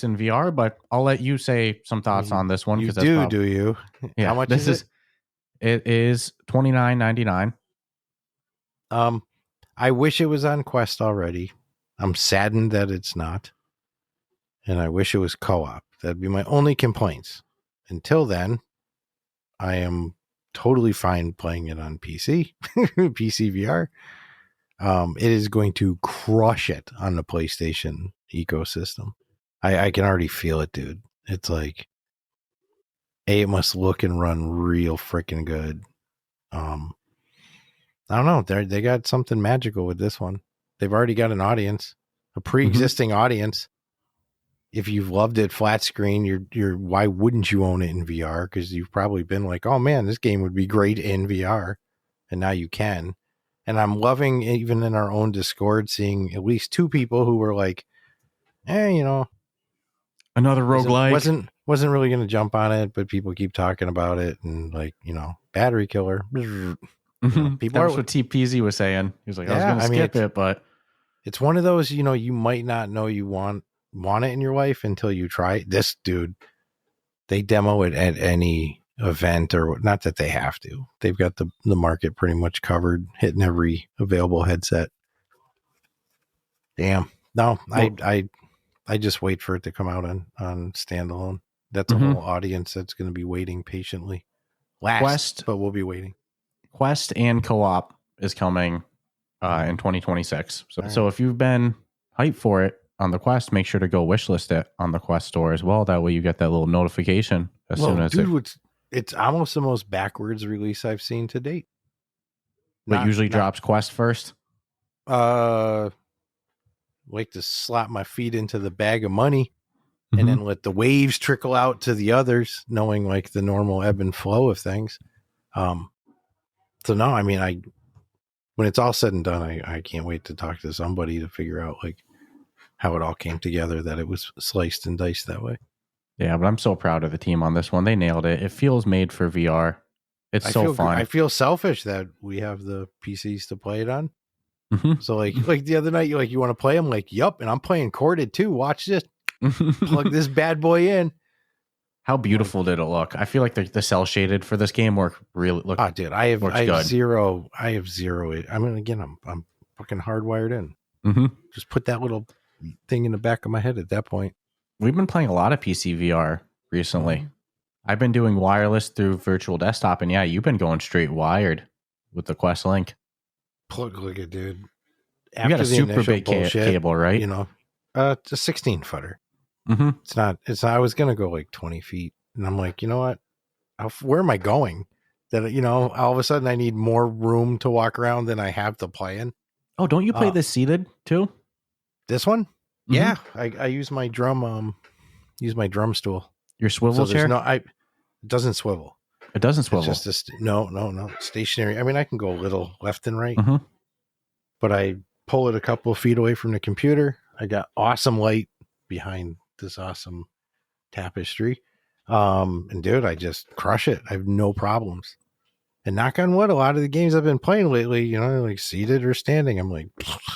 in VR. But I'll let you say some thoughts on this one. You do you? Yeah, how much is it? It is $29.99. I wish it was on Quest already. I'm saddened that it's not. And I wish it was co-op. That'd be my only complaints. Until then, I am totally fine playing it on PC, PC VR. It is going to crush it on the PlayStation ecosystem. I can already feel it, dude. It's like, it must look and run real freaking good. I don't know. They got something magical with this one. They've already got an audience, a pre-existing audience. If you've loved it flat screen, why wouldn't you own it in VR? Because you've probably been like, oh man, this game would be great in VR, and now you can. And I'm loving, even in our own Discord, seeing at least 2 people who were like, another roguelike. Wasn't really going to jump on it, but people keep talking about it, and like, battery killer. People That's what TPZ was saying. He was like, I was going to skip it, but it's one of those, you might not know you want it in your life until you try it. This dude, they demo it at any event, or not that they have to. They've got the market pretty much covered, hitting every available headset. Damn. No, I just wait for it to come out on standalone. That's a whole audience that's going to be waiting patiently. Quest, but we'll be waiting. Quest and co-op is coming in 2026. So if you've been hyped for it on the Quest, make sure to go wishlist it on the Quest store as well. That way you get that little notification as soon as it's almost the most backwards release I've seen to date. But usually drops Quest first. Like to slap my feet into the bag of money and then let the waves trickle out to the others, knowing like the normal ebb and flow of things. So no, I mean, when it's all said and done, I can't wait to talk to somebody to figure out like how it all came together, that it was sliced and diced that way. Yeah, but I'm so proud of the team on this one. They nailed it. It feels made for VR. It's so fun. I feel selfish that we have the PCs to play it on. So like the other night, you want to play? I'm like, yup, and I'm playing corded too. Watch this. Plug this bad boy in. How beautiful did it look? I feel like the cell shaded for this game work really look. Oh, dude, I have zero. I mean, again, I'm fucking hardwired in. Just put that little thing in the back of my head at that point. We've been playing a lot of PC VR recently. I've been doing wireless through virtual desktop, and yeah, you've been going straight wired with the Quest Link. Look at dude. You got a super big cable, right? You know, it's a 16-footer. Mm-hmm. It's not. I was gonna go like 20 feet, and I'm like, you know what? Where am I going? That, you know, all of a sudden I need more room to walk around than I have to play in. Oh, don't you play this seated too? This one? Mm-hmm. Yeah, I use my drum. Use my drum stool. Your swivel chair? It doesn't swivel. It doesn't swivel. It's just no stationary. I mean, I can go a little left and right, mm-hmm. but I pull it a couple of feet away from the computer. I got awesome light behind this awesome tapestry. And dude, I just crush it. I have no problems. And knock on wood, a lot of the games I've been playing lately, you know, like seated or standing, I'm like,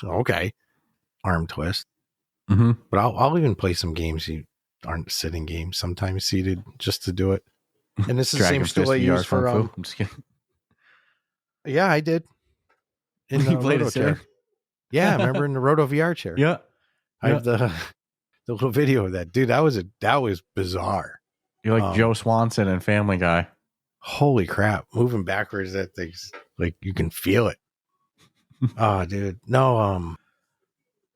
okay, arm twist. Mm-hmm. But I'll even play some games that aren't sitting games, sometimes seated, just to do it. And this is the same stool I use for. I'm just kidding. Yeah, I did. In the played Roto it, chair. Yeah, I remember in the Roto VR chair. Yeah, I have the little video of that, dude. That was bizarre. You're like Joe Swanson and Family Guy. Holy crap! Moving backwards, that thing's like you can feel it. Oh, dude. No,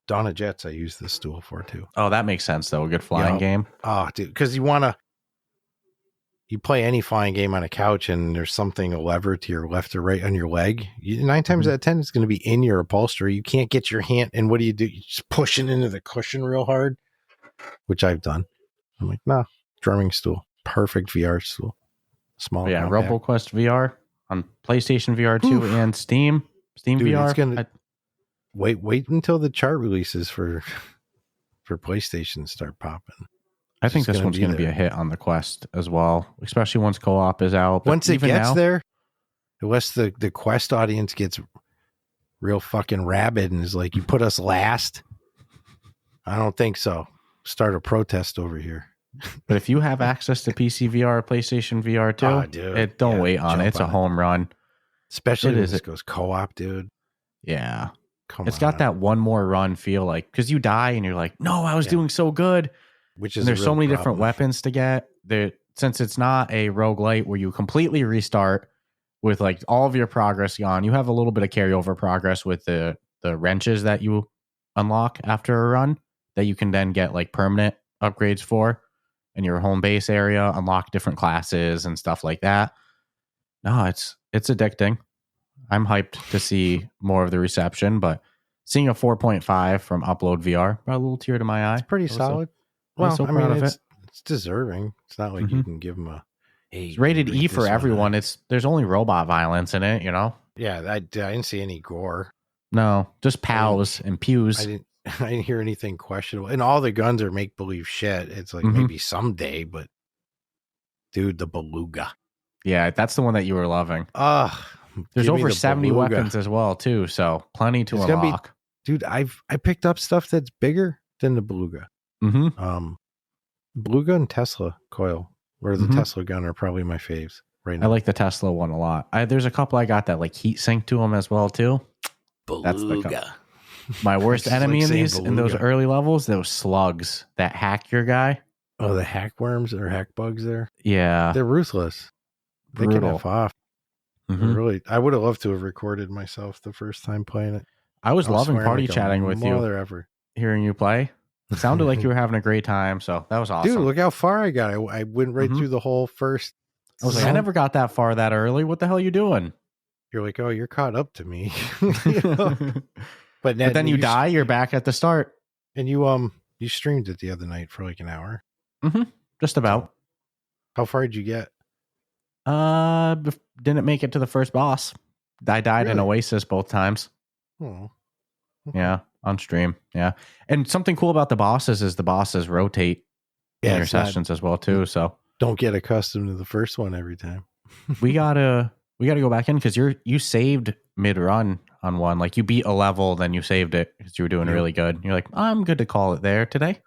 Dawn of Jets. I use this stool for too. Oh, that makes sense though. A good flying game. Oh, dude, because you play any flying game on a couch and there's something, a lever to your left or right on your leg. 9 times out of 10, it's going to be in your upholstery. You can't get your hand. And what do? You just push it into the cushion real hard, which I've done. I'm like, nah, drumming stool. Perfect VR stool. Small. Yeah, Roboquest VR on PlayStation VR 2 and Steam. Steam Dude, VR. It's gonna, wait until the chart releases for PlayStation start popping. I think this one's going to be a hit on the Quest as well, especially once co-op is out. But once it gets there, unless the Quest audience gets real fucking rabid and is like, you put us last. I don't think so. Start a protest over here. But if you have access to PC VR, PlayStation VR too, don't wait on it. It's a home run. Especially when this goes co-op, dude. Yeah. It's got that one more run feel like, because you die and you're like, no, I was doing so good. Which is and there's so many different weapons to get. Since it's not a roguelite where you completely restart with like all of your progress gone, you have a little bit of carryover progress with the wrenches that you unlock after a run that you can then get like permanent upgrades for in your home base area, unlock different classes and stuff like that. No, it's addicting. I'm hyped to see more of the reception, but seeing a 4.5 from Upload VR brought a little tear to my eye. It's pretty solid. Well, so proud of it. It's deserving. It's not like you can give them it's rated E for everyone. There's only robot violence in it, you know? Yeah, I didn't see any gore. No, just POWs and pews. I didn't hear anything questionable. And all the guns are make-believe shit. It's like maybe someday, but dude, the beluga. Yeah, that's the one that you were loving. There's over 70 weapons as well, too, so plenty to unlock. Dude, I picked up stuff that's bigger than the beluga. Beluga and Tesla coil, or the Tesla gun, are probably my faves right now. I like the Tesla one a lot. There's a couple I got that like heat sink to them as well too. Beluga. My worst enemy in those early levels, those slugs that hack your guy. Oh, the hack worms or hack bugs there. Yeah, they're ruthless. They can F off. Really, I would have loved to have recorded myself the first time playing it. I was loving party chatting with you. Hearing you play. It sounded like you were having a great time, so that was awesome. Dude, look how far I got. I went right through the whole first. I was like, I never got that far that early. What the hell are you doing? You're like, oh, you're caught up to me. But then you die. You're back at the start. And you streamed it the other night for like an hour. Just about. How far did you get? Didn't make it to the first boss. I died in Oasis both times. Oh. Okay. Yeah. On stream, yeah. And something cool about the bosses is the bosses rotate in your sessions as well too. So don't get accustomed to the first one every time. we gotta go back in because you saved mid run on one. Like you beat a level, then you saved it because you were doing really good. You're like, I'm good to call it there today.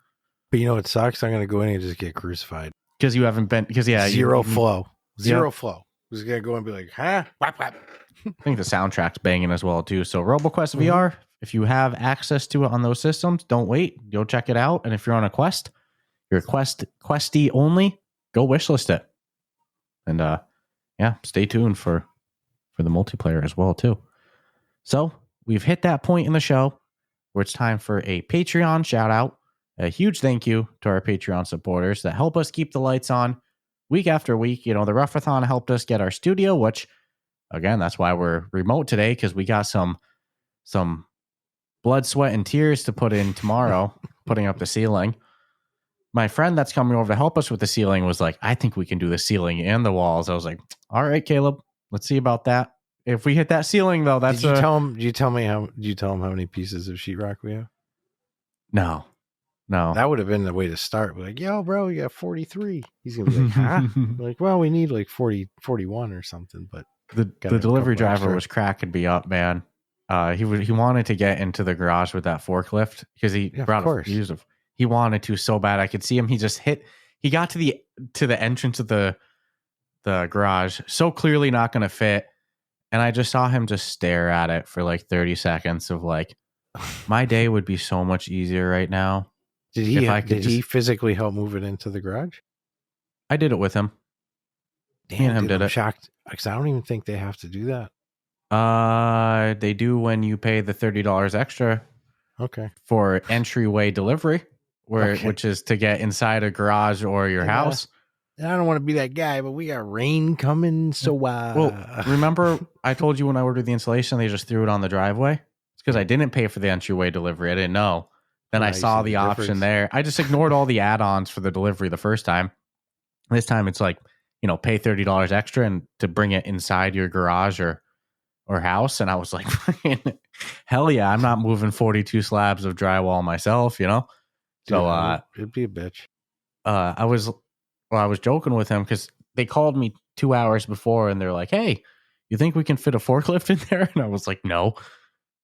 But you know what sucks? I'm gonna go in and just get crucified because you haven't been zero flow. Who's gonna go and be like, huh? Whap, whap. I think the soundtrack's banging as well too. So Roboquest VR. If you have access to it on those systems, don't wait. Go check it out. And if you're on a quest, you're questy only, go wishlist it. And yeah, stay tuned for the multiplayer as well too. So we've hit that point in the show where it's time for a Patreon shout out. A huge thank you to our Patreon supporters that help us keep the lights on week after week. You know, the Ruffathon helped us get our studio, which again, that's why we're remote today, because we got some blood, sweat, and tears to put in tomorrow, putting up the ceiling. My friend that's coming over to help us with the ceiling was like, I think we can do the ceiling and the walls. I was like, all right, Caleb, let's see about that. If we hit that ceiling, though, that's Did you tell him how many pieces of sheetrock we have? No. That would have been the way to start. We're like, yo, bro, you got 43. He's gonna be like, huh? Like, well, we need like 41 or something. But the delivery driver was cracking me up, man. He wanted to get into the garage with that forklift because he wanted to so bad. I could see him. He got to the entrance of the garage, so clearly not going to fit. And I just saw him just stare at it for like 30 seconds of like, my day would be so much easier right now. Did he physically help move it into the garage? I did it with him. Damn, Me and him dude, did I'm it. shocked because I don't even think they have to do that. They do when you pay the $30 extra. Okay. For entryway delivery, which is to get inside a garage or your house. I don't want to be that guy, but we got rain coming, so well, remember I told you when I ordered the installation, they just threw it on the driveway? It's because I didn't pay for the entryway delivery. I didn't know. Then I saw the option there. I just ignored all the add-ons for the delivery the first time. This time it's like, pay $30 extra and to bring it inside your garage or house. And I was like, hell yeah, I'm not moving 42 slabs of drywall myself, Dude, so it'd be a bitch. I was joking with him because they called me 2 hours before and they're like, hey, you think we can fit a forklift in there? And I was like, no. And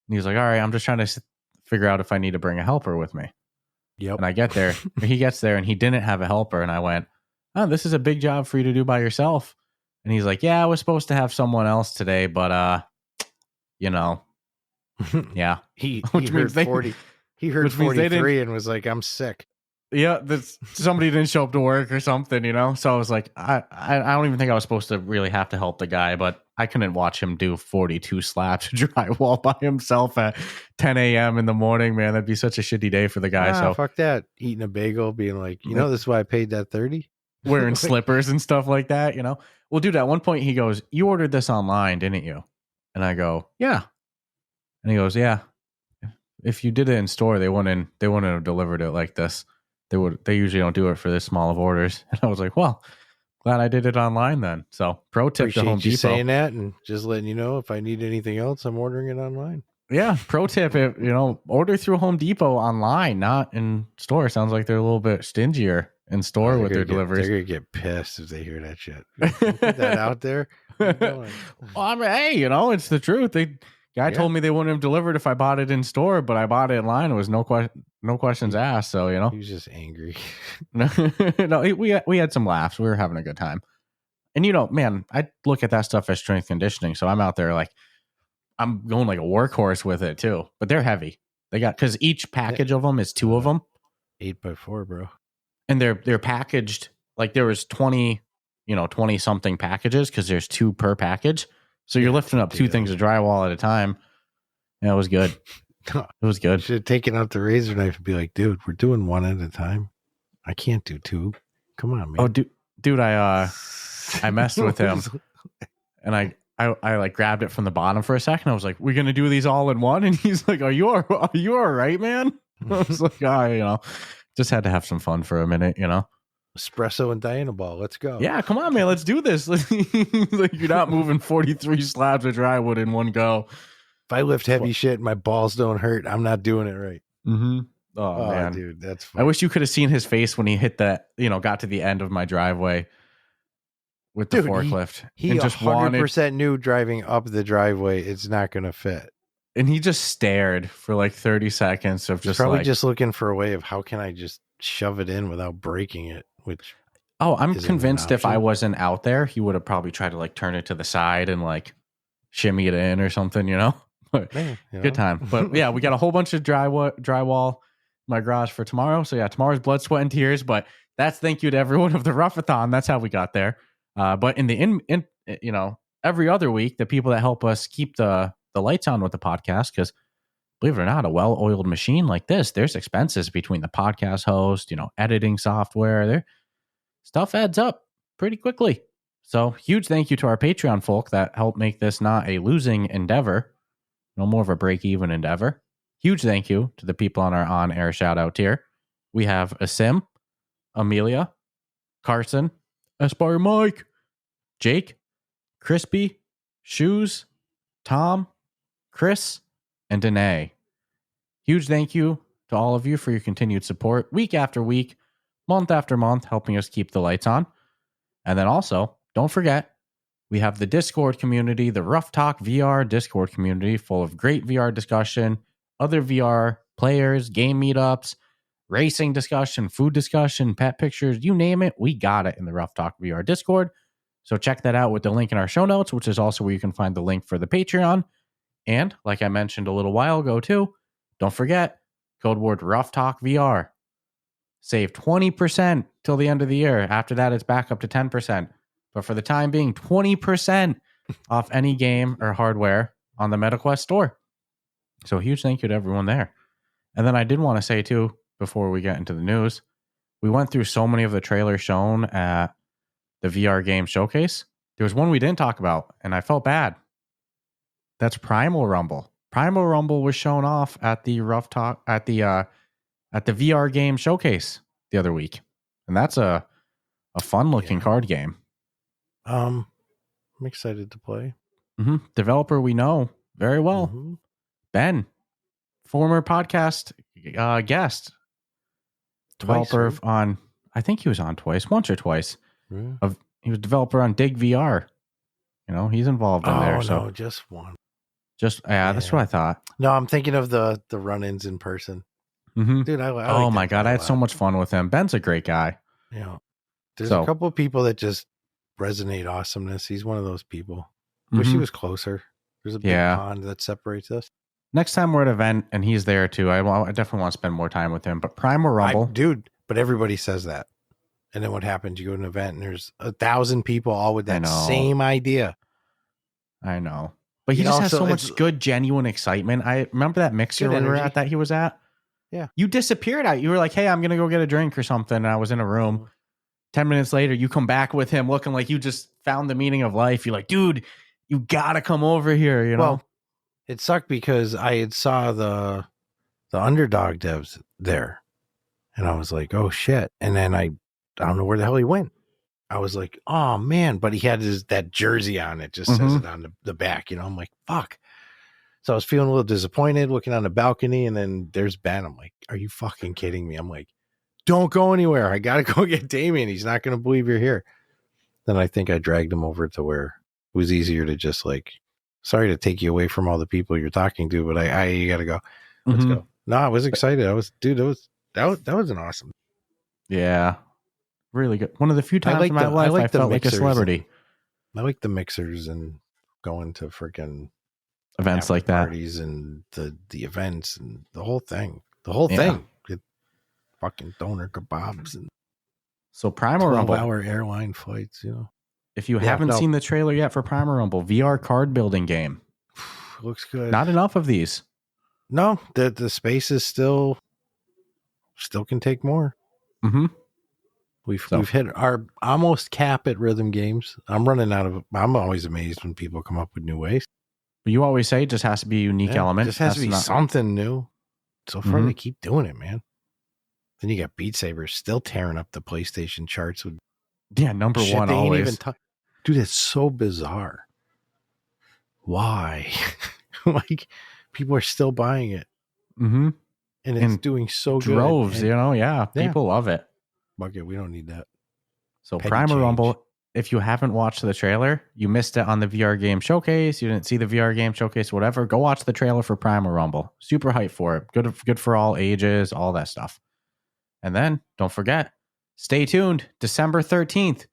he was like, all right, I'm just trying to figure out if I need to bring a helper with me. Yep. And I get there, he gets there and he didn't have a helper. And I went, oh, this is a big job for you to do by yourself. And he's like, yeah, I was supposed to have someone else today, but yeah. He heard 40. He heard 43 and was like, I'm sick. Yeah, somebody didn't show up to work or something, So I was like, I don't even think I was supposed to really have to help the guy, but I couldn't watch him do 42 slabs of drywall by himself at 10 a.m. in the morning, man. That'd be such a shitty day for the guy. So fuck that. Eating a bagel, being like, this is why I paid that 30. Wearing slippers and stuff like that, Well, dude, at one point he goes, you ordered this online, didn't you? And I go, yeah. And he goes, yeah. If you did it in store, they wouldn't have delivered it like this. They usually don't do it for this small of orders. And I was like, well, glad I did it online then. So pro tip to Home Depot. Saying that and just letting you know if I need anything else, I'm ordering it online. Yeah, pro tip, order through Home Depot online, not in store. Sounds like they're a little bit stingier in store with their deliveries. They're gonna get pissed if they hear that shit. Put that out there. Well, I mean, hey, it's the truth. Guy told me they wouldn't have delivered if I bought it in store, but I bought it online. It was no questions asked. So he was just angry. No, we had some laughs. We were having a good time. And man, I look at that stuff as strength conditioning. So I'm out there like I'm going like a workhorse with it too. But they're heavy. They got because each package of them is 2 of them. 8x4, bro. And they're packaged like there was 20 something packages because there's 2 per package. So you're lifting up 2 things of drywall at a time. Yeah, it was good. It was good. Should have taken out the razor knife and be like, dude, we're doing 1 at a time. I can't do 2. Come on, man. Oh, dude, I messed with him and I like grabbed it from the bottom for a second. I was like, we're going to do these all in one. And he's like, are you all right, man? I was like, just had to have some fun for a minute, Espresso and Dianabol. Let's go. Yeah, come on, man. Let's do this. Like, you're not moving 43 slabs of drywood in one go. If I lift heavy shit and my balls don't hurt, I'm not doing it right. Mm-hmm. Oh, man. Dude, that's fun. I wish you could have seen his face when he hit that, got to the end of my driveway with the forklift. He just 100% knew driving up the driveway, it's not going to fit. And he just stared for like 30 seconds of just probably just looking for a way of how can I just shove it in without breaking it, which I'm convinced if I wasn't out there, he would have probably tried to like turn it to the side and like shimmy it in or something, Good time. But yeah, we got a whole bunch of drywall in my garage for tomorrow. So yeah, tomorrow's blood, sweat, and tears. But that's thank you to everyone of the Ruffathon. That's how we got there. But in the every other week, the people that help us keep the lights on with the podcast, because believe it or not, a well-oiled machine like this, there's expenses between the podcast host, editing software. There, stuff adds up pretty quickly. So huge thank you to our Patreon folk that help make this not a losing endeavor, no more of a break-even endeavor. Huge thank you to the people on our on-air shout-out tier. We have Asim, Amelia, Carson, Aspire Mike, Jake, Crispy, Shoes, Tom, Chris, and Danae. Huge thank you to all of you for your continued support week after week, month after month, helping us keep the lights on. And then also, don't forget, we have the Discord community, the Ruff Talk VR Discord community, full of great VR discussion, other VR players, game meetups, racing discussion, food discussion, pet pictures, you name it, we got it in the Ruff Talk VR Discord. So check that out with the link in our show notes, which is also where you can find the link for the Patreon. And like I mentioned a little while ago too, don't forget, code word Ruff Talk VR. Save 20% till the end of the year. After that, it's back up to 10%. But for the time being, 20% off any game or hardware on the MetaQuest store. So huge thank you to everyone there. And then I did want to say too, before we get into the news, we went through so many of the trailers shown at the VR game showcase. There was one we didn't talk about, and I felt bad. That's Primal Rumble. Primal Rumble was shown off at the Ruff Talk at the VR game showcase the other week, and that's a fun looking card game. I'm excited to play. Developer we know very well, Ben, former podcast guest, developer on. I think he was on once or twice. Yeah. He was developer on Dig VR. He's involved in there. So no, just one. That's what I thought. No, I'm thinking of the run-ins in person. Dude, I oh my god, I had so much fun with him. Ben's a great guy. Yeah, there's a couple of people that just resonate awesomeness. He's one of those people. Wish he was closer. There's a big pond that separates us. Next time we're at an event and he's there too, I definitely want to spend more time with him. But Primal Rumble, but everybody says that. And then what happens? You go to an event and there's 1,000 people all with that same idea. I know. But he just has so much good, genuine excitement. I remember that mixer we were at that he was at. Yeah. You disappeared out. You were like, hey, I'm going to go get a drink or something. And I was in a room. 10 minutes later, you come back with him looking like you just found the meaning of life. You're like, dude, you got to come over here, Well, it sucked because I had saw the Underdog devs there. And I was like, oh, shit. And then I don't know where the hell he went. I was like, oh man, but he had that jersey on. It just says it on the back, I'm like, fuck. So I was feeling a little disappointed looking on the balcony, and then there's Ben. I'm like, are you fucking kidding me? I'm like, don't go anywhere. I got to go get Damien. He's not going to believe you're here. Then I think I dragged him over to where it was easier to just sorry to take you away from all the people you're talking to, but I got to go. Let's go. No, I was excited. That was an awesome. Yeah. Really good. One of the few times in my life I felt like a celebrity. I like the mixers and going to freaking events like that, parties and the events and the whole thing. The whole thing. Fucking doner kebabs and so Primal Rumble 12-hour airline flights. If you haven't seen the trailer yet for Primal Rumble, VR card building game, looks good. Not enough of these. No, the space is still can take more. We've hit our almost cap at rhythm games. I'm always amazed when people come up with new ways. But you always say it just has to be a unique element. It just has to be something new. So far they keep doing it, man. Then you got Beat Saber still tearing up the PlayStation charts with number one always. Dude, it's so bizarre. Why? People are still buying it. And it's doing so droves, good. People love it. Bucket, we don't need that. So Primal Rumble, if you haven't watched the trailer, you missed it on the VR game showcase. You didn't see the VR game showcase, whatever. Go watch the trailer for Primal Rumble. Super hyped for it. Good for all ages, all that stuff. And then don't forget, stay tuned. December 13th,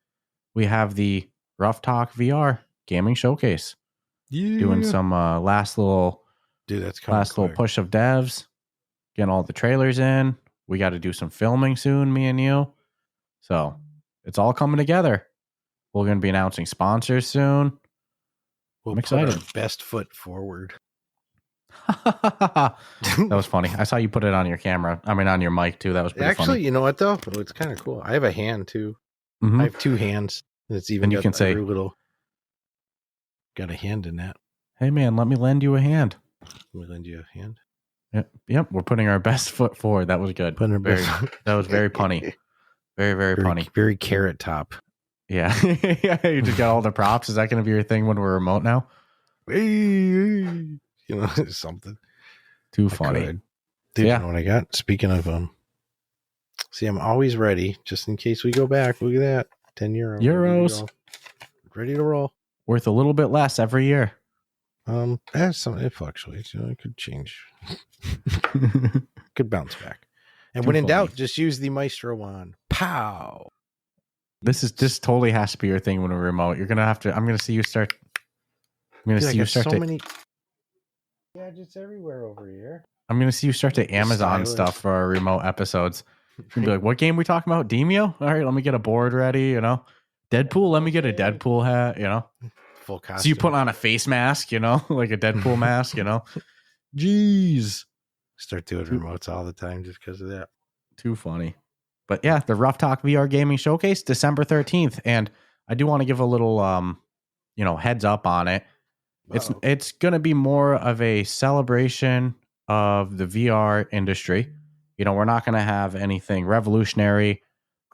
we have the Ruff Talk VR gaming showcase. Doing some last little push of devs, getting all the trailers in. We got to do some filming soon, me and you. So it's all coming together. We're going to be announcing sponsors soon. We'll I'm excited. put our best foot forward. That was funny. I saw you put it on your camera. I mean, on your mic too. That was pretty funny. Actually, you know what though? Oh, it's kind of cool. I have a hand too. Mhm. I have two hands. And it's even And you got can say, every little. Got a hand in that. "Hey man, let me lend you a hand." Let me lend you a hand. Yep. We're putting our best foot forward. That was good. Putting our Very, best. that was very punny. Very, very punny. Very carrot top. Yeah. Yeah. You just got all the props. Is that going to be your thing when we're remote now? You know, something. Too funny. Dude, yeah. You know what I got? Speaking of see, I'm always ready just in case we go back. Look at that. 10 euros. Euros. Ready to roll. Worth a little bit less every year. It fluctuates. You know, it could change. Could bounce back. And Too when in funny. doubt, just use the Maestro wand. Pow. This totally has to be your thing when we're remote. You're gonna have to. I'm gonna see you start. I'm gonna see you start so to. many gadgets everywhere over here. I'm gonna see you start to Amazon stylish. stuff for our remote episodes. You're gonna be like, "What game we talking about? Demeo? All right, let me get a board ready. You know, Deadpool. Let me get a Deadpool hat. You know, Full costume. so you put on a face mask. You know, like a Deadpool mask. You know, jeez, Start doing remotes all the time just because of that. too funny. But yeah, the Ruff Talk VR Gaming Showcase, December 13th, and I do want to give a little, heads up on it. It's going to be more of a celebration of the VR industry. You know, we're not going to have anything revolutionary,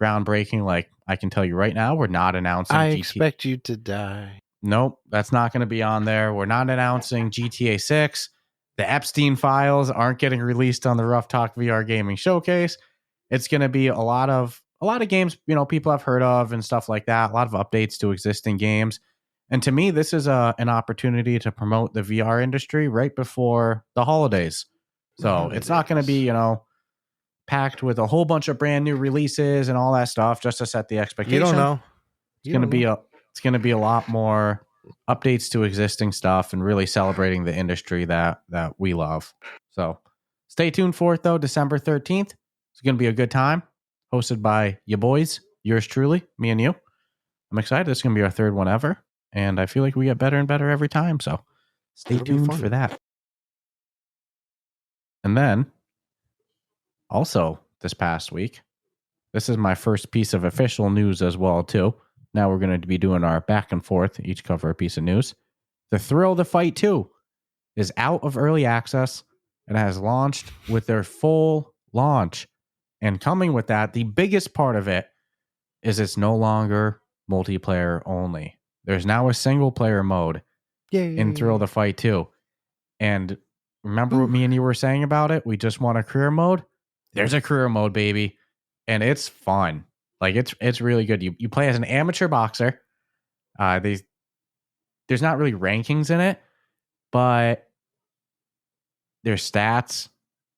groundbreaking. Like I can tell you right now, we're not announcing. I expect you to die. Nope, that's not going to be on there. We're not announcing GTA 6. The Epstein files aren't getting released on the Ruff Talk VR Gaming Showcase. It's going to be a lot of games, people have heard of and stuff like that. A lot of updates to existing games. And to me, this is an opportunity to promote the VR industry right before the holidays. So it's not going to be, packed with a whole bunch of brand new releases and all that stuff just to set the expectation. You don't know. It's going to be a lot more updates to existing stuff and really celebrating the industry that we love. So stay tuned for it though, December 13th. It's going to be a good time. Hosted by you boys, yours truly, me and you. I'm excited. It's going to be our third one ever. And I feel like we get better and better every time. So stay tuned for that. And then also this past week, this is my first piece of official news as well too. Now we're going to be doing our back and forth, each cover a piece of news. The Thrill the Fight 2 is out of early access and has launched with their full launch. And coming with that, the biggest part of it is it's no longer multiplayer only. There's now a single player mode in Thrill the Fight 2. And remember what me and you were saying about it? We just want a career mode. There's a career mode, baby. And it's fun. Like it's really good. You play as an amateur boxer. There's not really rankings in it, but there's stats.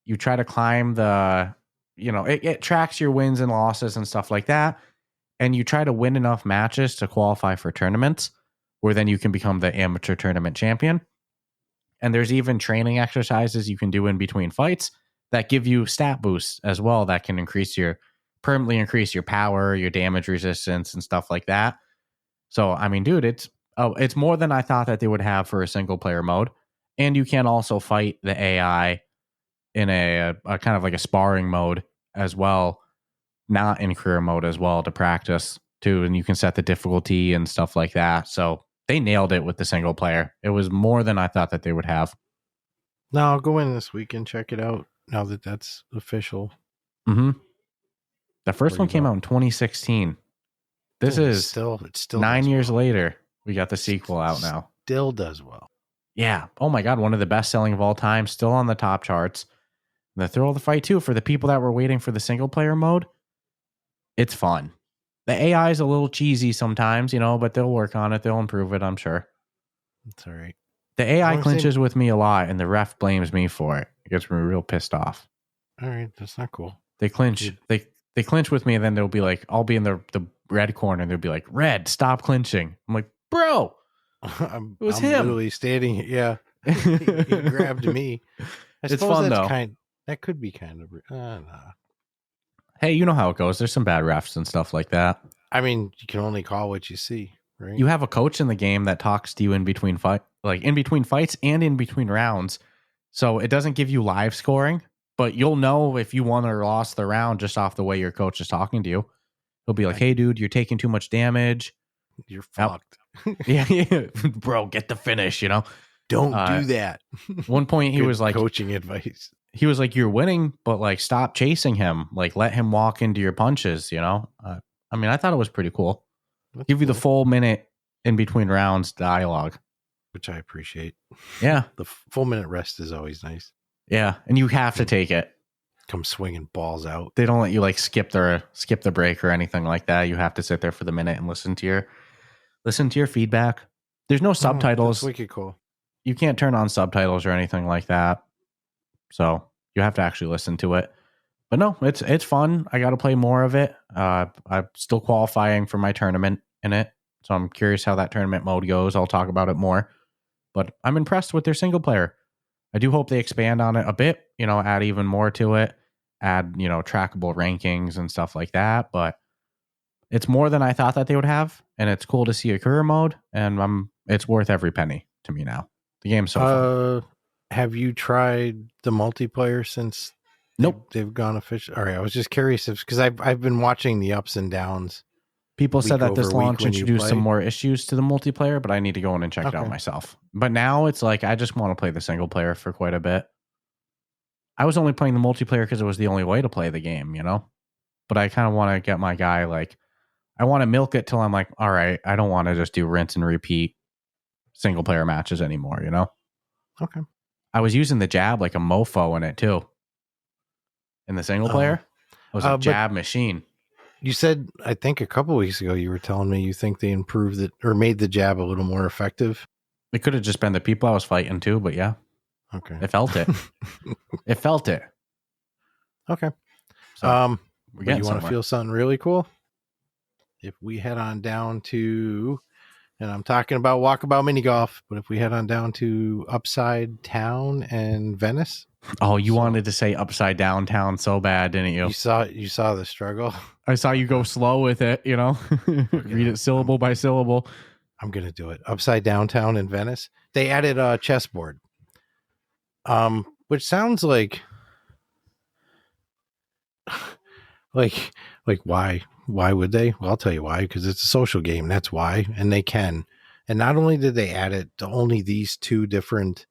You try to climb it tracks your wins and losses and stuff like that. And you try to win enough matches to qualify for tournaments where then you can become the amateur tournament champion. And there's even training exercises you can do in between fights that give you stat boosts as well that can permanently increase your power, your damage resistance and stuff like that. So, I mean, dude, it's more than I thought that they would have for a single player mode. And you can also fight the AI in a kind of like a sparring mode as well, not in career mode as well to practice too. And you can set the difficulty and stuff like that. So they nailed it with the single player. It was more than I thought that they would have. Now I'll go in this week and check it out now that that's official. Mm-hmm. The first one came out in 2016. This is still 9 years later. We got the sequel out now. Still does well. Yeah. Oh my God. One of the best selling of all time. Still on the top charts. The Thrill of the Fight 2 for the people that were waiting for the single player mode. It's fun. The AI is a little cheesy sometimes, but they'll work on it. They'll improve it, I'm sure. It's all right. The AI clinches with me a lot, and the ref blames me for it. It gets me real pissed off. All right. That's not cool. They clinch. They clinch with me, and then they'll be like, I'll be in the red corner, and they'll be like, Red, stop clinching. I'm like, bro, it was him. Literally standing here. Yeah. He grabbed me. It's fun, though. That could be kind of... nah. Hey, you know how it goes. There's some bad refs and stuff like that. I mean, you can only call what you see, right? You have a coach in the game that talks to you in between fights and in between rounds. So it doesn't give you live scoring, but you'll know if you won or lost the round just off the way your coach is talking to you. He'll be like, "Hey, dude, you're taking too much damage. You're fucked." Yeah, bro, get the finish. Don't do that. One point he was like, coaching advice. He was like, "You're winning, but like, stop chasing him. Like, let him walk into your punches." I mean, I thought it was pretty cool. Give you the full minute in between rounds dialogue, which I appreciate. Yeah, the full minute rest is always nice. Yeah, and you have to take it. Come swinging balls out. They don't let you like skip the break or anything like that. You have to sit there for the minute and listen to your feedback. There's no subtitles. That's wicked cool. You can't turn on subtitles or anything like that. So you have to actually listen to it. But no, it's fun. I got to play more of it. I'm still qualifying for my tournament in it. So I'm curious how that tournament mode goes. I'll talk about it more. But I'm impressed with their single player. I do hope they expand on it a bit, add even more to it, add, trackable rankings and stuff like that. But it's more than I thought that they would have. And it's cool to see a career mode. And it's worth every penny to me now. The game's so fun. Have you tried the multiplayer since? Nope. They've gone official. All right. I was just curious because I've been watching the ups and downs. People said that this launch introduced some more issues to the multiplayer, but I need to go in and check it out myself. But now it's like, I just want to play the single player for quite a bit. I was only playing the multiplayer because it was the only way to play the game, But I kind of want to get my guy, I want to milk it till I'm like, all right, I don't want to just do rinse and repeat single player matches anymore, Okay. I was using the jab like a mofo in it too. In the single player, it was a jab machine. You said, I think a couple weeks ago, you were telling me you think they improved it or made the jab a little more effective. It could have just been the people I was fighting too, but yeah. Okay. It felt it. It felt it. Okay. So, you want to feel something really cool? If we head on down to, and I'm talking about Walkabout Mini Golf, but if we head on down to Upside Town and Venice. Oh, you wanted to say Upside Down Town so bad, didn't you? You saw the struggle. I saw you go slow with it, Read it syllable by syllable. I'm going to do it. Upside Downtown in Venice. They added a chessboard. Which sounds like why would they? Well, I'll tell you why, because it's a social game. That's why. And they can. And not only did they add it to only these two different,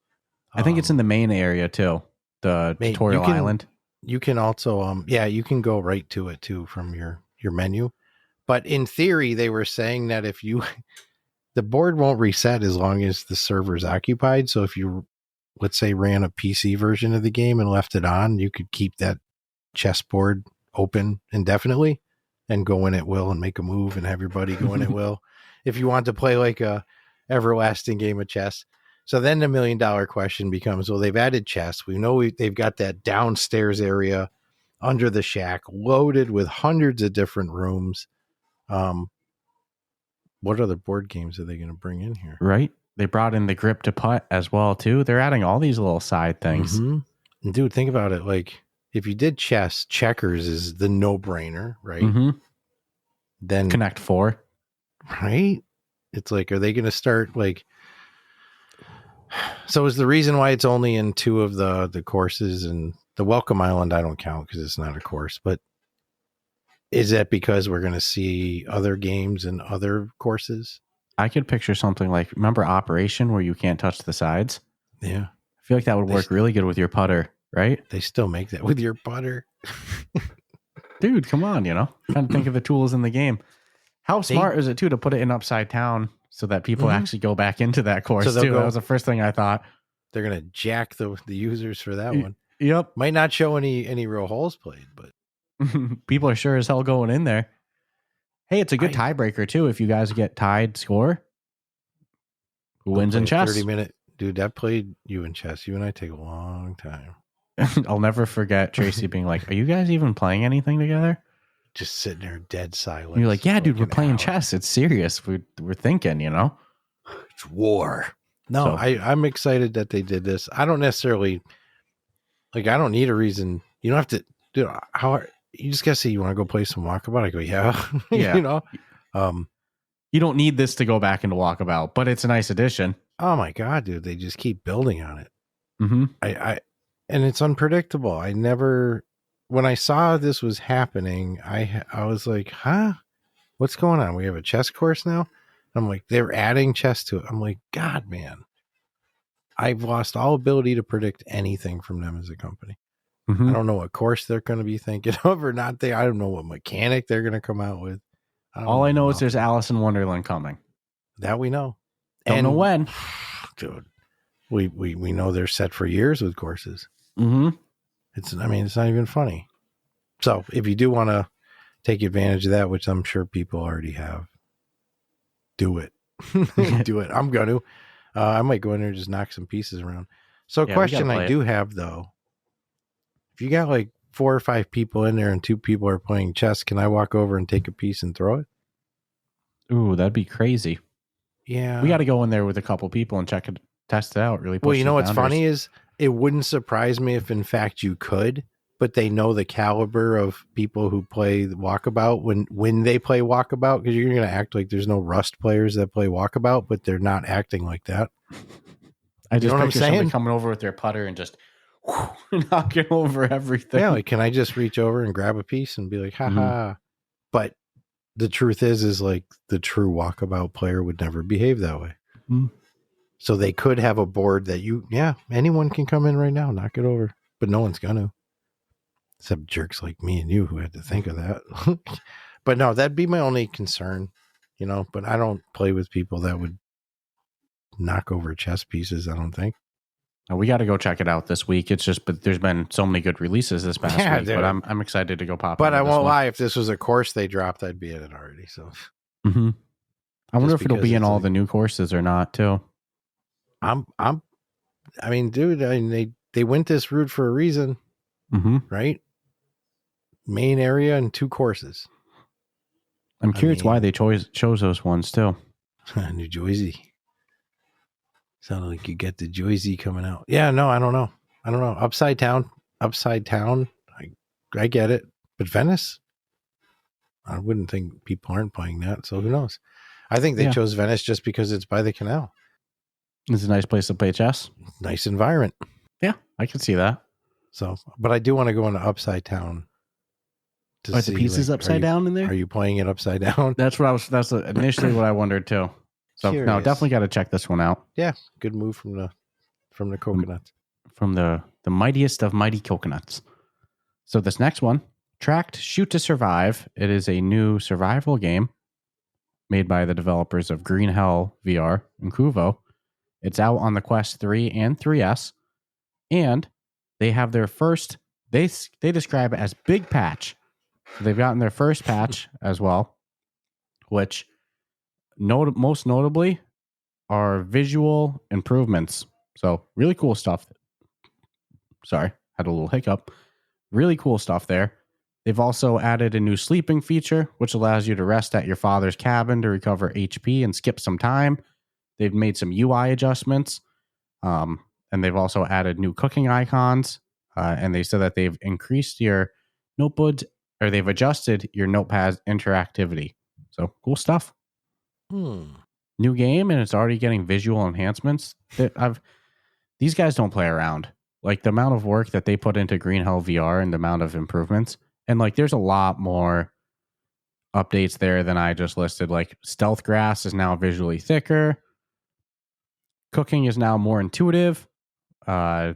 I think it's in the main area too. The tutorial island. You can also, you can go right to it too from your menu. But in theory, they were saying that the board won't reset as long as the server's occupied. So if you, let's say, ran a PC version of the game and left it on, you could keep that chessboard open indefinitely and go in at will and make a move and have your buddy go in at will. If you want to play like a everlasting game of chess. So then the $1 million question becomes, well, they've added chess. We know they've got that downstairs area under the shack loaded with hundreds of different rooms. What other board games are they going to bring in here? Right. They brought in the grip to putt as well, too. They're adding all these little side things. Mm-hmm. And dude, think about it. Like, if you did chess, checkers is the no-brainer, right? Mm-hmm. Then Connect 4. Right? It's like, are they going to start like... So is the reason why it's only in 2 of the courses, and the Welcome Island I don't count because it's not a course, but is that because we're going to see other games and other courses? I could picture something like, remember Operation where you can't touch the sides? Yeah. I feel like that would work really good with your putter, right? They still make that with your putter. Dude, come on, Trying to think of the tools in the game. How smart is it, too, to put it in Upside Down so that people actually go back into that course, too? That was the first thing I thought. They're going to jack the users for that one. Yep. Might not show any real holes played, but people are sure as hell going in there. Hey, it's a good tiebreaker, too, if you guys get tied score. Who wins in chess? 30-minute. Dude, that played you in chess. You and I take a long time. I'll never forget Tracy being like, are you guys even playing anything together? Just sitting there dead silent. You're like, yeah, dude, we're playing chess. It's serious. We're thinking, It's war. No, I'm excited that they did this. I don't necessarily, I don't need a reason. You don't have to, dude, you just gotta say you want to go play some Walkabout. I go, yeah. Yeah. You don't need this to go back into Walkabout, but it's a nice addition. Oh my God, dude. They just keep building on it. Mm-hmm. And it's unpredictable. When I saw this was happening, I was like, huh? What's going on? We have a chess course now? I'm like, they're adding chess to it. I'm like, God, man. I've lost all ability to predict anything from them as a company. Mm-hmm. I don't know what course they're going to be thinking of or not. I don't know what mechanic they're going to come out with. All I know is there's Alice in Wonderland coming. That we know. Don't know when. Dude, we know they're set for years with courses. Mm-hmm. It's not even funny. So if you do want to take advantage of that, which I'm sure people already have, do it. Do it. I'm going to. I might go in there and just knock some pieces around. So question I do have, though, if you got like 4 or 5 people in there and 2 people are playing chess, can I walk over and take a piece and throw it? Ooh, that'd be crazy. Yeah. We got to go in there with a couple people and test it out. Really. Well, you know what's funny is it wouldn't surprise me if in fact you could, but they know the caliber of people who play the Walkabout when they play Walkabout, because you're going to act like there's no Rust players that play Walkabout, but they're not acting like that. I just picture somebody coming over with their putter and just knocking over everything. Yeah, like, can I just reach over and grab a piece and be like, haha. But the truth is like the true Walkabout player would never behave that way. Mm-hmm. So they could have a board that anyone can come in right now, knock it over, but no one's going to. Except jerks like me and you who had to think of that. But no, that'd be my only concern, but I don't play with people that would knock over chess pieces, I don't think. We got to go check it out this week. It's just, but there's been so many good releases this past week, but I'm excited to go pop. But I won't lie, if this was a course they dropped, I'd be in it already. So I wonder if it'll be in all the new courses or not too. Dude, they went this route for a reason, right? Main area and 2 courses. I'm curious why they chose those ones too. New Jersey. Sounded like you get the Jersey coming out. Yeah, no, I don't know. Upside Town. I get it. But Venice? I wouldn't think people aren't playing that. So who knows? I think they chose Venice just because it's by the canal. It's a nice place to play chess. Nice environment. Yeah, I can see that. So, but I do want to go into Upside Town. Are the pieces upside down in there? Are you playing it upside down? That's initially what I wondered too. So no, definitely got to check this one out. Yeah, good move from the coconuts. From the mightiest of mighty coconuts. So this next one, Tracked Shoot to Survive. It is a new survival game made by the developers of Green Hell VR and Kuvo. It's out on the Quest 3 and 3S, and they have their first. They describe it as big patch. So they've gotten their first patch as well, which most notably are visual improvements. So really cool stuff. Sorry, had a little hiccup. Really cool stuff there. They've also added a new sleeping feature, which allows you to rest at your father's cabin to recover HP and skip some time. They've made some UI adjustments, and they've also added new cooking icons. And they said that they've increased your notebook, or they've adjusted your notepad's interactivity. So cool stuff. New game, and it's already getting visual enhancements. These guys don't play around. Like the amount of work that they put into Green Hell VR and the amount of improvements, and like there's a lot more updates there than I just listed. Like stealth grass is now visually thicker. Cooking is now more intuitive. Sound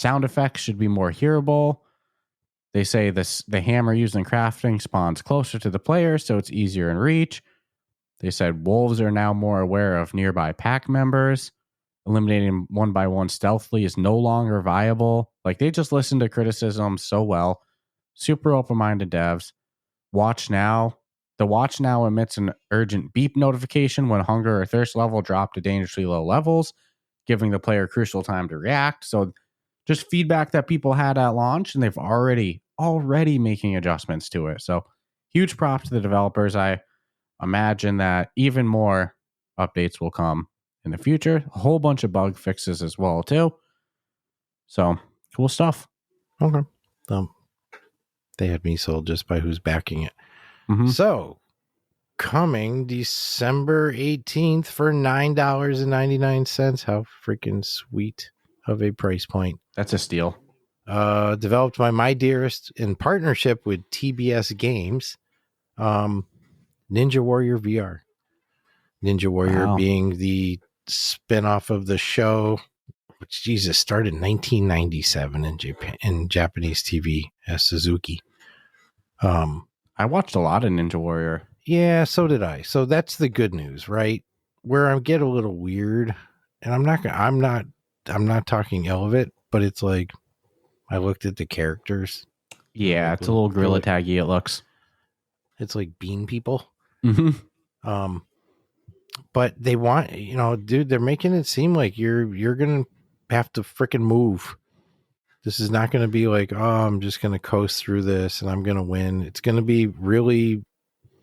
effects should be more hearable. They say the hammer used in crafting spawns closer to the player, so it's easier in reach. They said wolves are now more aware of nearby pack members. Eliminating one by one stealthily is no longer viable. Like they just listen to criticism so well. Super open-minded devs. Watch Now. The Watch Now emits an urgent beep notification when hunger or thirst level drop to dangerously low levels, giving the player crucial time to react. So just feedback that people had at launch, and they've already making adjustments to it. So huge props to the developers. I imagine that even more updates will come in the future. A whole bunch of bug fixes as well, too. So cool stuff. Okay. They had me sold just by who's backing it. Mm-hmm. So coming December 18th for $9.99. How freaking sweet of a price point. That's a steal. Developed by My Dearest in partnership with TBS Games. Ninja Warrior VR. Ninja Warrior being the spin-off of the show, which Jesus started in 1997 in Japan, in Japanese TV as Suzuki. I watched a lot of Ninja Warrior. Yeah, so did I. So that's the good news, right? Where I get a little weird, and I'm not talking ill of it, but it's like I looked at the characters. Yeah, like it's a little gorilla taggy. It looks. It's like bean people. Mm-hmm. But they want, dude, they're making it seem like you're gonna have to freaking move. This is not going to be like, oh, I'm just going to coast through this and I'm going to win. It's going to be really,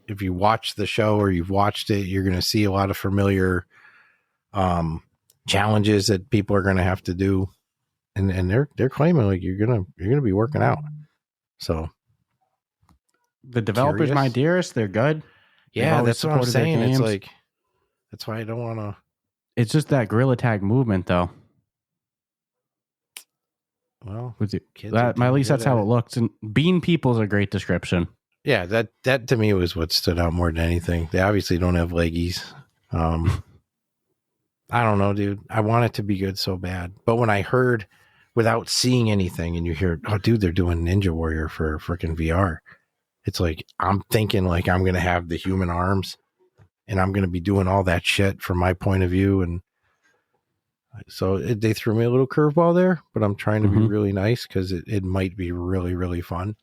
if you watch the show or you've watched it, you're going to see a lot of familiar challenges that people are going to have to do, and they're claiming like you're gonna be working out. So the developers, My Dearest, they're good. Yeah, that's what I'm saying. It's like, that's why I don't want to. It's just that gorilla tag movement, though. Well, at least that's how it looks. And bean people is a great description. Yeah, that to me was what stood out more than anything. They obviously don't have leggies. I don't know, dude. I want it to be good so bad. But when I heard, without seeing anything, and you hear, oh, dude, they're doing Ninja Warrior for freaking VR. It's like, I'm thinking like I'm going to have the human arms and I'm going to be doing all that shit from my point of view. And so they threw me a little curveball there, but I'm trying to be really nice because it might be really, really fun.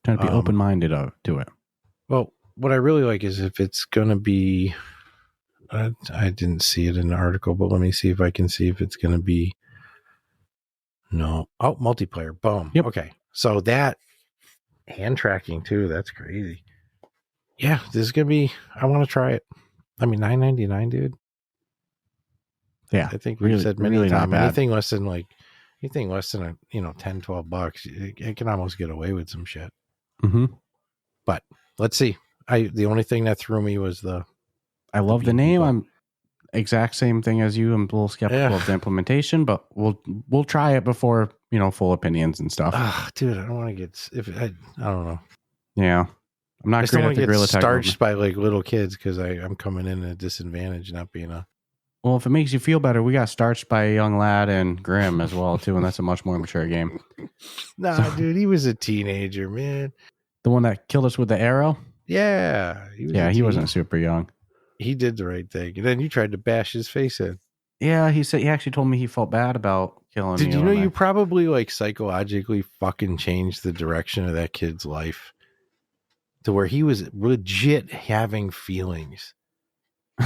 Trying to be open-minded to it. Well, what I really like is if it's going to be, I didn't see it in the article, but let me see if I can see if it's going to be, no. Oh, multiplayer. Boom. Yep. Okay. So that hand tracking too, that's crazy. Yeah, this is going to be, I want to try it. I mean, $9.99, dude. Yeah. I think we said many times, anything less than $10-12, it can almost get away with some shit. Mm-hmm. But let's see. The only thing that threw me was I love the name. I'm exact same thing as you. I'm a little skeptical of the implementation, but we'll try it before, full opinions and stuff. Dude, I don't want to get, I don't know. Yeah. I'm not great at the gorilla tag. Starched by like little kids because I'm coming in at a disadvantage, not being a. Well, if it makes you feel better, we got starched by a young lad and Grim as well too, and that's a much more mature game. Dude, he was a teenager, man. The one that killed us with the arrow? Yeah. He wasn't super young. He did the right thing. And then you tried to bash his face in. Yeah, he actually told me he felt bad about killing me. Did you know you probably like psychologically fucking changed the direction of that kid's life to where he was legit having feelings.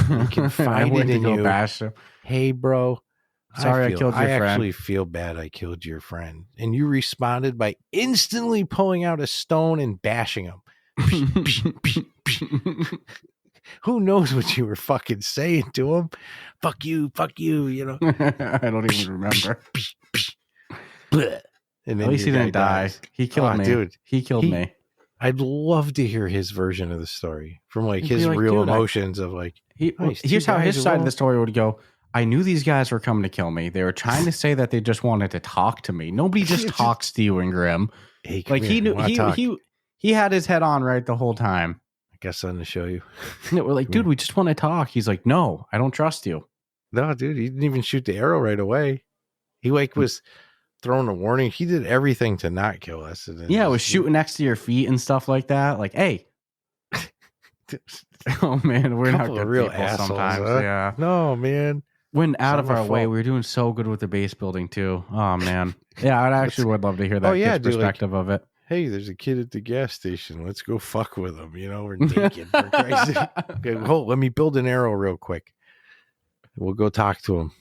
You confided in you. Bash him. Hey, bro. Sorry, I killed your friend. I actually feel bad I killed your friend. And you responded by instantly pulling out a stone and bashing him. Who knows what you were fucking saying to him? Fuck you, I don't even remember. And at least he didn't die. He killed me. Dude, he killed me. I'd love to hear his version of the story from like his real emotions of like. Here's how his side of the story would go. I knew these guys were coming to kill me. They were trying to say that they just wanted to talk to me. Nobody just talks to you and Grim. Hey, like he knew he had his head on right the whole time. I got something to show you. We're like, dude, we just want to talk. He's like, no, I don't trust you. No, dude, he didn't even shoot the arrow right away. He was throwing a warning. He did everything to not kill us. And it was shooting next to your feet and stuff like that. Like, hey. Oh man, we're not good real assholes sometimes. Huh? Yeah. No, man. Went out of our way. We were doing so good with the base building too. Oh man. Yeah, I actually would love to hear that kid's perspective of it. Hey, there's a kid at the gas station. Let's go fuck with him. We're naked. For Christ's sake. Okay, hold, let me build an arrow real quick. We'll go talk to him.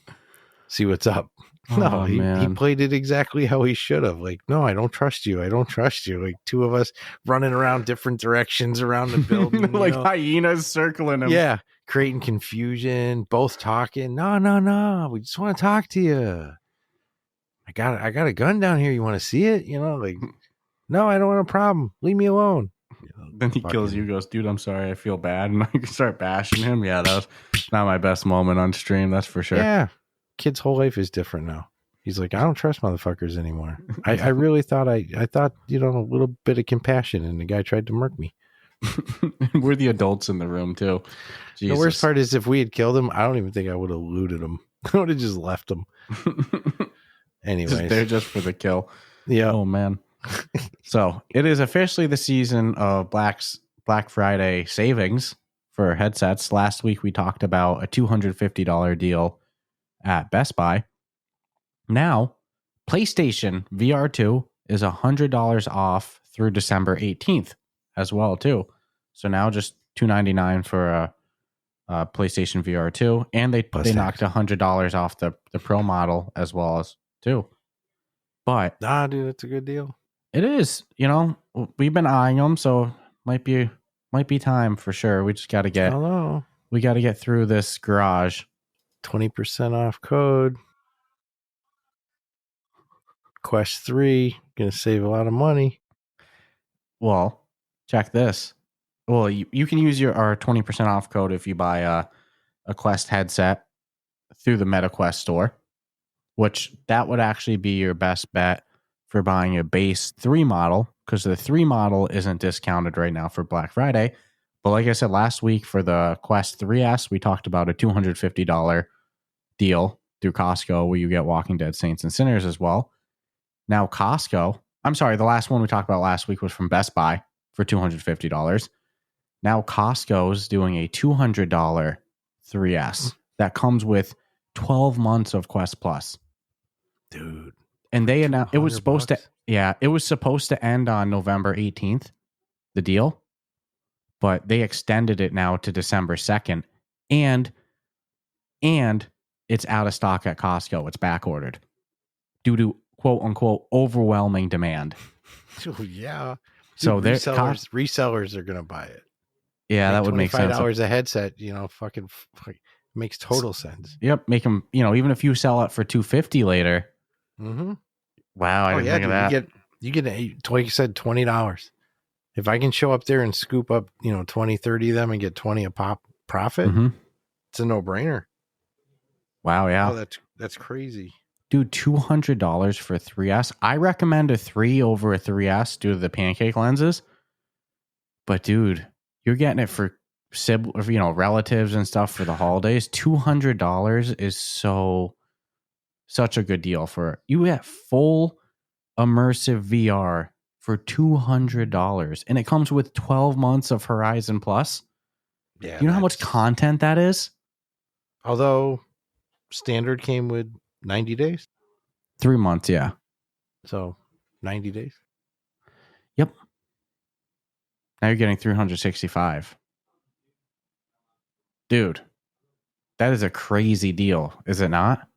See what's up. No, he played it exactly how he should have. Like, no, I don't trust you. I don't trust you. Like two of us running around different directions around the building. Like hyenas circling him. Yeah. Creating confusion, both talking. No. We just want to talk to you. I got a gun down here. You want to see it? Like, no, I don't want a problem. Leave me alone. Then he kills you, goes, dude, I'm sorry, I feel bad. And I start bashing him. Yeah, that was not my best moment on stream, that's for sure. Yeah. Kid's whole life is different now. He's like, I don't trust motherfuckers anymore. I really thought I thought, a little bit of compassion, and the guy tried to murk me. We're the adults in the room, too. Jesus. The worst part is if we had killed him, I don't even think I would have looted him. I would have just left him. Anyways. They're just for the kill. Yeah. Oh, man. So it is officially the season of Black Friday savings for headsets. Last week, we talked about a $250 deal at Best Buy. Now, PlayStation VR 2 is $100 off through December 18th as well, too. So now just $299 for a PlayStation VR 2, and they knocked $100 off the Pro model as well as too. But dude, that's a good deal. It is. We've been eyeing them, so might be time for sure. We just got to get through this garage. 20% off code. Quest 3, gonna save a lot of money. Well, check this. Well, you can use our 20% off code if you buy a Quest headset through the MetaQuest store, which that would actually be your best bet for buying a base 3 model, because the 3 model isn't discounted right now for Black Friday. But like I said last week, for the Quest 3S, we talked about a $250 deal through Costco where you get Walking Dead Saints and Sinners as well. Now the last one we talked about last week was from Best Buy for $250. Now Costco's doing a $200 3S that comes with 12 months of Quest Plus. Dude. And they announced it was supposed to end on November 18th, the deal. But they extended it now to December 2nd. And it's out of stock at Costco. It's back ordered due to quote unquote overwhelming demand. Oh, yeah. So resellers are gonna buy it. Yeah, that would make sense. $25 a headset, fucking makes total sense. Yep, make them. Even if you sell it for $250 later. Mm-hmm. Wow, I didn't think of that. You get like you said, $20. If I can show up there and scoop up, 20, 30 of them and get 20 a pop profit, it's a no-brainer. Wow, yeah. Oh, that's crazy. Dude, $200 for a 3S. I recommend a 3 over a 3S due to the pancake lenses. But dude, you're getting it for relatives and stuff for the holidays. $200 is such a good deal for you. Get full immersive VR for $200, and it comes with 12 months of Horizon Plus. Yeah, you know how much content that is? Although standard came with 90 days. 3 months, yeah. So 90 days. Yep. Now you're getting 365. Dude, that is a crazy deal, is it not?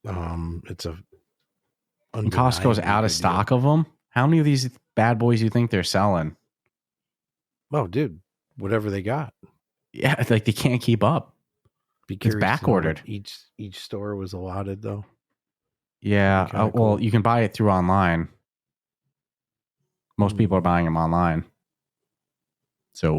It's a and Costco's out of stock of them. How many of these bad boys do you think they're selling? Oh, dude, whatever they got. Yeah, it's like they can't keep up. It's back ordered. Each store was allotted though. Yeah. Well, you can buy it through online. Most people are buying them online. So,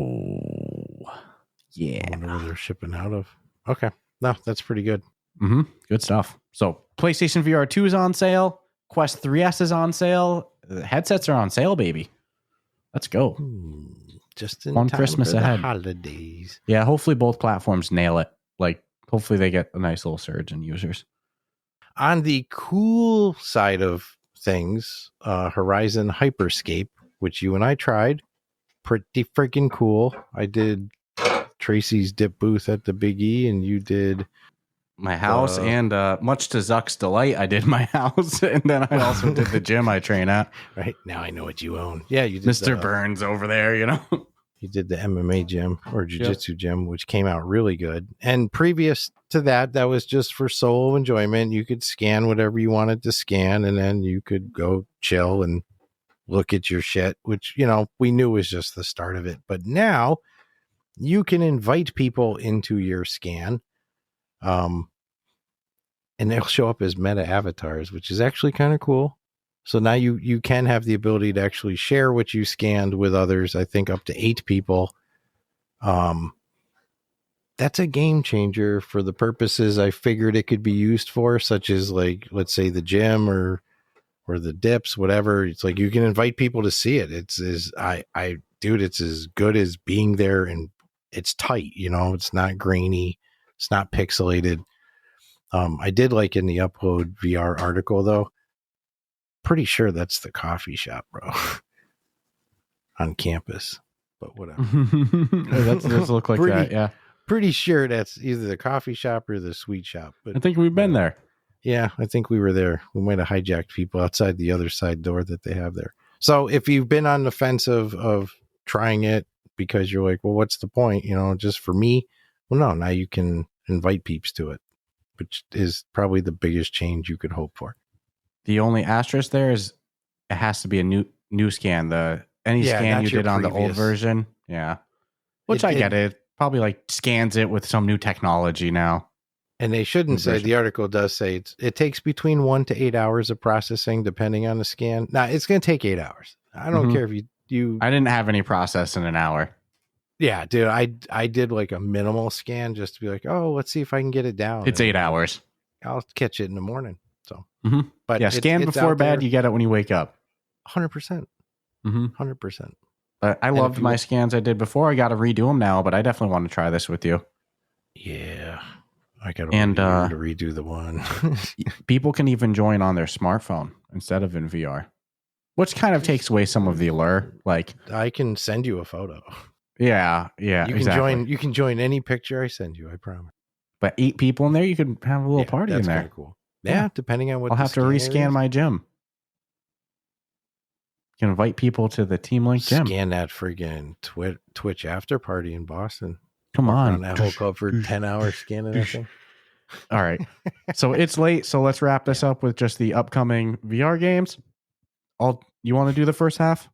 yeah. I wonder where they're shipping out of. Okay. No, that's pretty good. Mm-hmm. Good stuff. So, PlayStation VR 2 is on sale. Quest 3S is on sale. The headsets are on sale, baby. Let's go. Just in one time Christmas for ahead. The holidays. Yeah, hopefully both platforms nail it. Like, hopefully they get a nice little surge in users. On the cool side of things, Horizon Hyperscape, which you and I tried, pretty freaking cool. I did Tracy's dip booth at the Big E, and you did my house, and much to Zuck's delight, I did my house, and then I also did the gym I train at. Right now, I know what you own. Yeah, you did Mr. Burns over there. You did the MMA gym or jiu-jitsu gym, which came out really good. And previous to that, that was just for solo enjoyment. You could scan whatever you wanted to scan, and then you could go chill and look at your shit, which, we knew was just the start of it. But now you can invite people into your scan. And they'll show up as meta avatars, which is actually kind of cool. So now you can have the ability to actually share what you scanned with others. I think up to 8 people. That's a game changer for the purposes I figured it could be used for, such as like, let's say the gym or the dips, whatever. It's like you can invite people to see it. It's as good as being there, and it's tight, it's not grainy, it's not pixelated. I did like in the Upload VR article though, pretty sure that's the coffee shop, bro, on campus, but whatever. That does look like that. Yeah. Pretty sure that's either the coffee shop or the sweet shop. But I think we've been there. Yeah, I think we were there. We might have hijacked people outside the other side door that they have there. So if you've been on the fence of trying it because you're like, well, what's the point? Just for me. Well, no, now you can invite peeps to it, which is probably the biggest change you could hope for. The only asterisk there is it has to be a new scan. Any scan you did on the old version. Yeah. Which I get it. Probably like scans it with some new technology now. And they shouldn't say, the article does say it takes between 1 to 8 hours of processing depending on the scan. Now it's going to take 8 hours. I don't care if you I didn't have any process in an hour. Yeah, dude, I did like a minimal scan just to be like, oh, let's see if I can get it down. It's 8 hours. I'll catch it in the morning. So, but yeah, scan before bed. You get it when you wake up. 100%. 100%. I loved my scans I did before. I got to redo them now, but I definitely want to try this with you. Yeah. I got to redo the one. People can even join on their smartphone instead of in VR, which kind of takes away some of the allure. Like, I can send you a photo. Yeah, exactly. You can join any picture I send you, I promise. But 8 people in there, you could have a little party in there. That's cool. Yeah, depending on what I'll have to rescan my gym. You can invite people to the Team Link gym. Scan that friggin' Twitch after party in Boston. Come on. That whole club for 10 hours scanning that thing. All right. So it's late. So let's wrap this up with just the upcoming VR games. You want to do the first half?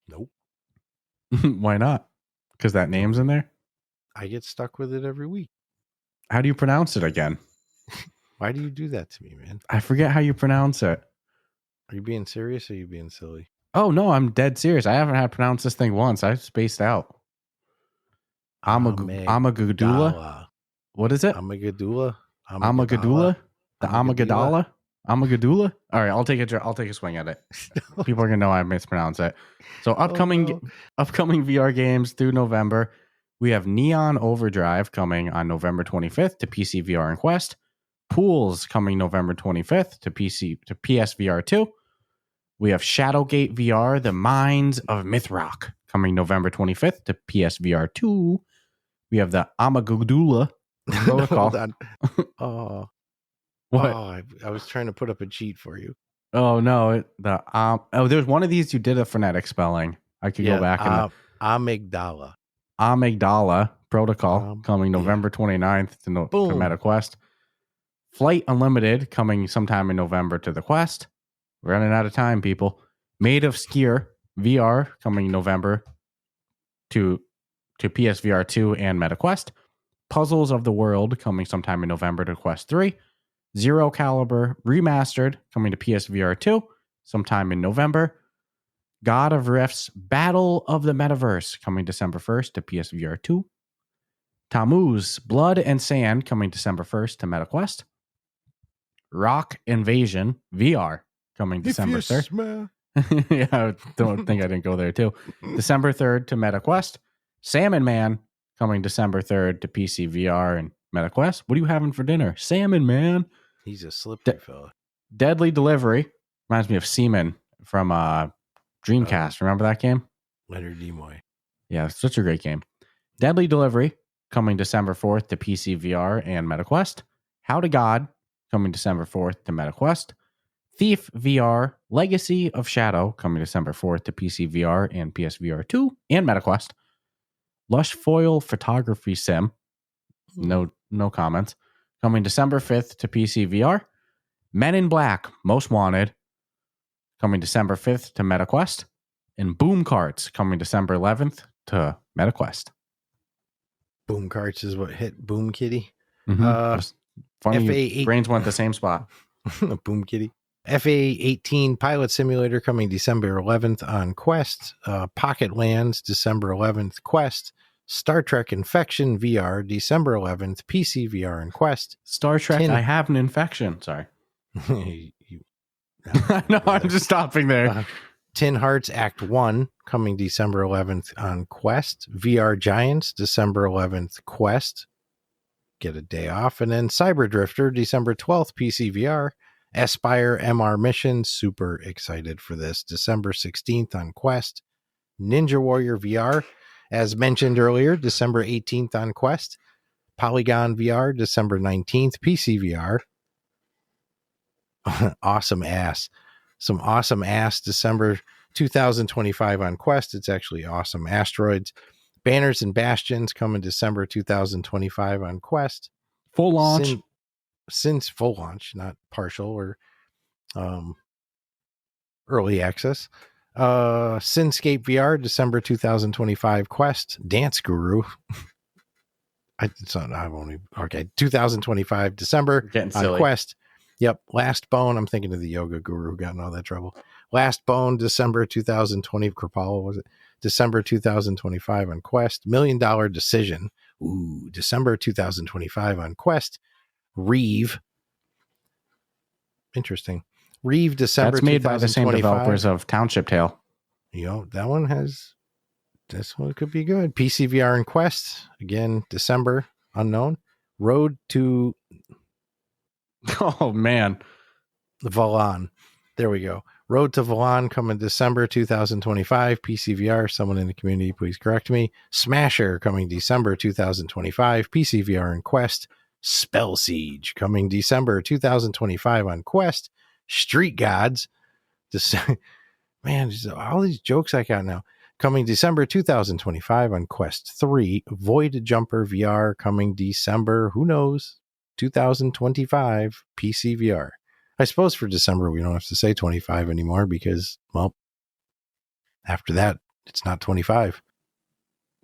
Nope. Why not? Because that name's in there? I get stuck with it every week. How do you pronounce it again? Why do you do that to me, man? I forget how you pronounce it. Are you being serious or are you being silly? Oh, no, I'm dead serious. I haven't had to pronounce this thing once. I spaced out. Amagadula? What is it? Amagadula? Amagadula? The Amagadala? Amagadula? All right, I'll take a swing at it. People are going to know I mispronounce it. So upcoming VR games through November. We have Neon Overdrive coming on November 25th to PC VR and Quest. Pools coming November 25th to PSVR 2. We have Shadowgate VR, The Mines of Mythrock coming November 25th to PSVR 2. We have the Amagadula Protocol. Hold on. Oh. What? Oh, I was trying to put up a cheat for you. Oh, no. There's one of these you did a phonetic spelling. I could go back. Amygdala. Amygdala Protocol coming November 29th to MetaQuest. Flight Unlimited coming sometime in November to the Quest. We're running out of time, people. Made of Skier VR coming November to PSVR 2 and MetaQuest. Puzzles of the World coming sometime in November to Quest 3. Zero Caliber Remastered coming to PSVR 2 sometime in November. God of Rifts Battle of the Metaverse coming December 1st to PSVR 2. Tammuz Blood and Sand coming December 1st to MetaQuest. Rock Invasion VR coming December 3rd. Yeah, I don't think I didn't go there too. December 3rd to MetaQuest. Salmon Man coming December 3rd to PC VR and MetaQuest. What are you having for dinner? Salmon Man. He's a slippery fella. Deadly Delivery reminds me of Seaman from Dreamcast. Remember that game? Leonard Nimoy. Yeah, it's such a great game. Deadly Delivery coming December 4th to PC VR and MetaQuest. How to God coming December 4th to MetaQuest. Thief VR Legacy of Shadow coming December 4th to PC VR and PSVR 2 and MetaQuest. Lush Foil Photography Sim. No comments. Coming December 5th to PC VR. Men in Black Most Wanted coming December 5th to MetaQuest. And Boom Carts coming December 11th to MetaQuest. Boom Carts is what hit Boom Kitty. Funny, brains went the same spot. Boom Kitty. FA-18 Pilot Simulator coming December 11th on Quest. Pocket Lands December 11th, Quest. Star Trek Infection VR December 11th, PC VR and Quest. Star Trek, I have an infection. Sorry. No, I'm just stopping there. Tin Hearts Act 1 coming December 11th on Quest. VR Giants December 11th, Quest. Get a day off. And then Cyber Drifter December 12th, PC VR. Aspire MR Mission, super excited for this. December 16th on Quest. Ninja Warrior VR, as mentioned earlier, December 18th on Quest. Polygon VR, December 19th, PC VR. Awesome ass. Some awesome ass December 2025 on Quest. It's actually Awesome Asteroids. Banners and Bastions coming December 2025 on Quest. Full launch. Since full launch, not partial or early access. Sinscape VR, December 2025 Quest. Dance Guru. 2025 December Getting silly. on Quest. Yep. Last Bone. I'm thinking of the Yoga Guru who got in all that trouble. Last Bone, December 2020. Kripala, was it? December 2025 on Quest. $1 Million Decision. Ooh, December 2025 on Quest. Reeve. Interesting. Reeve, December. That's made by the same developers of Township Tale. You know, that one has. This one could be good. PC VR and Quest. Again, December. Unknown. Road to. Oh, man. Valan. There we go. Road to Valan coming December 2025. PC VR. Someone in the community, please correct me. Smasher coming December 2025. PC VR and Quest. Spell Siege coming December 2025 on Quest. Street Gods. Man, all these jokes I got now. Coming December 2025 on Quest 3. Void Jumper VR coming December, who knows, 2025 PC VR. I suppose for December we don't have to say 25 anymore because, well, after that, it's not 25.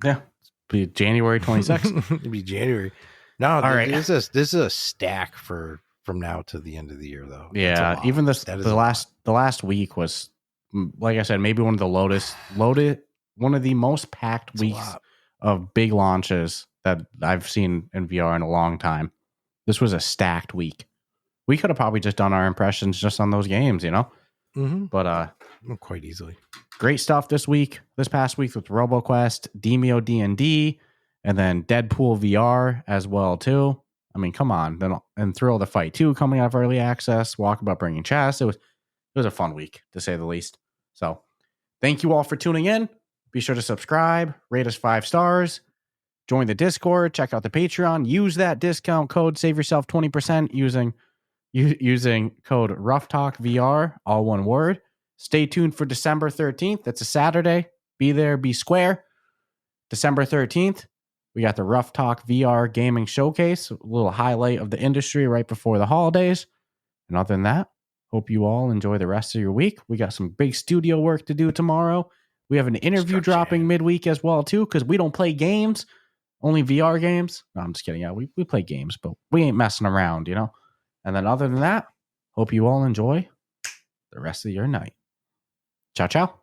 Yeah. It'll be January 26th. It'll be January. No, all right. This is a stack from now to the end of the year, though. Yeah, even the last week was, like I said, maybe one of the one of the most packed weeks of big launches that I've seen in VR in a long time. This was a stacked week. We could have probably just done our impressions just on those games, you know? Mm-hmm. But quite easily. Great stuff this past week with Roboquest, Demeo DnD, and then Deadpool VR as well too. I mean, come on. And Thrill of the Fight 2 coming out of early access, Walkabout bringing chess. It was a fun week, to say the least. So thank you all for tuning in. Be sure to subscribe, rate us 5 stars, join the Discord, check out the Patreon, use that discount code, save yourself 20% using code Ruff Talk VR, all one word. Stay tuned for December 13th. That's a Saturday. Be there, be square. December 13th, we got the Ruff Talk VR gaming showcase, a little highlight of the industry right before the holidays. And other than that, hope you all enjoy the rest of your week. We got some big studio work to do tomorrow. We have an interview dropping midweek as well, too, because we don't play games, only VR games. No, I'm just kidding. Yeah, we play games, but we ain't messing around, you know? And then other than that, hope you all enjoy the rest of your night. Ciao, ciao.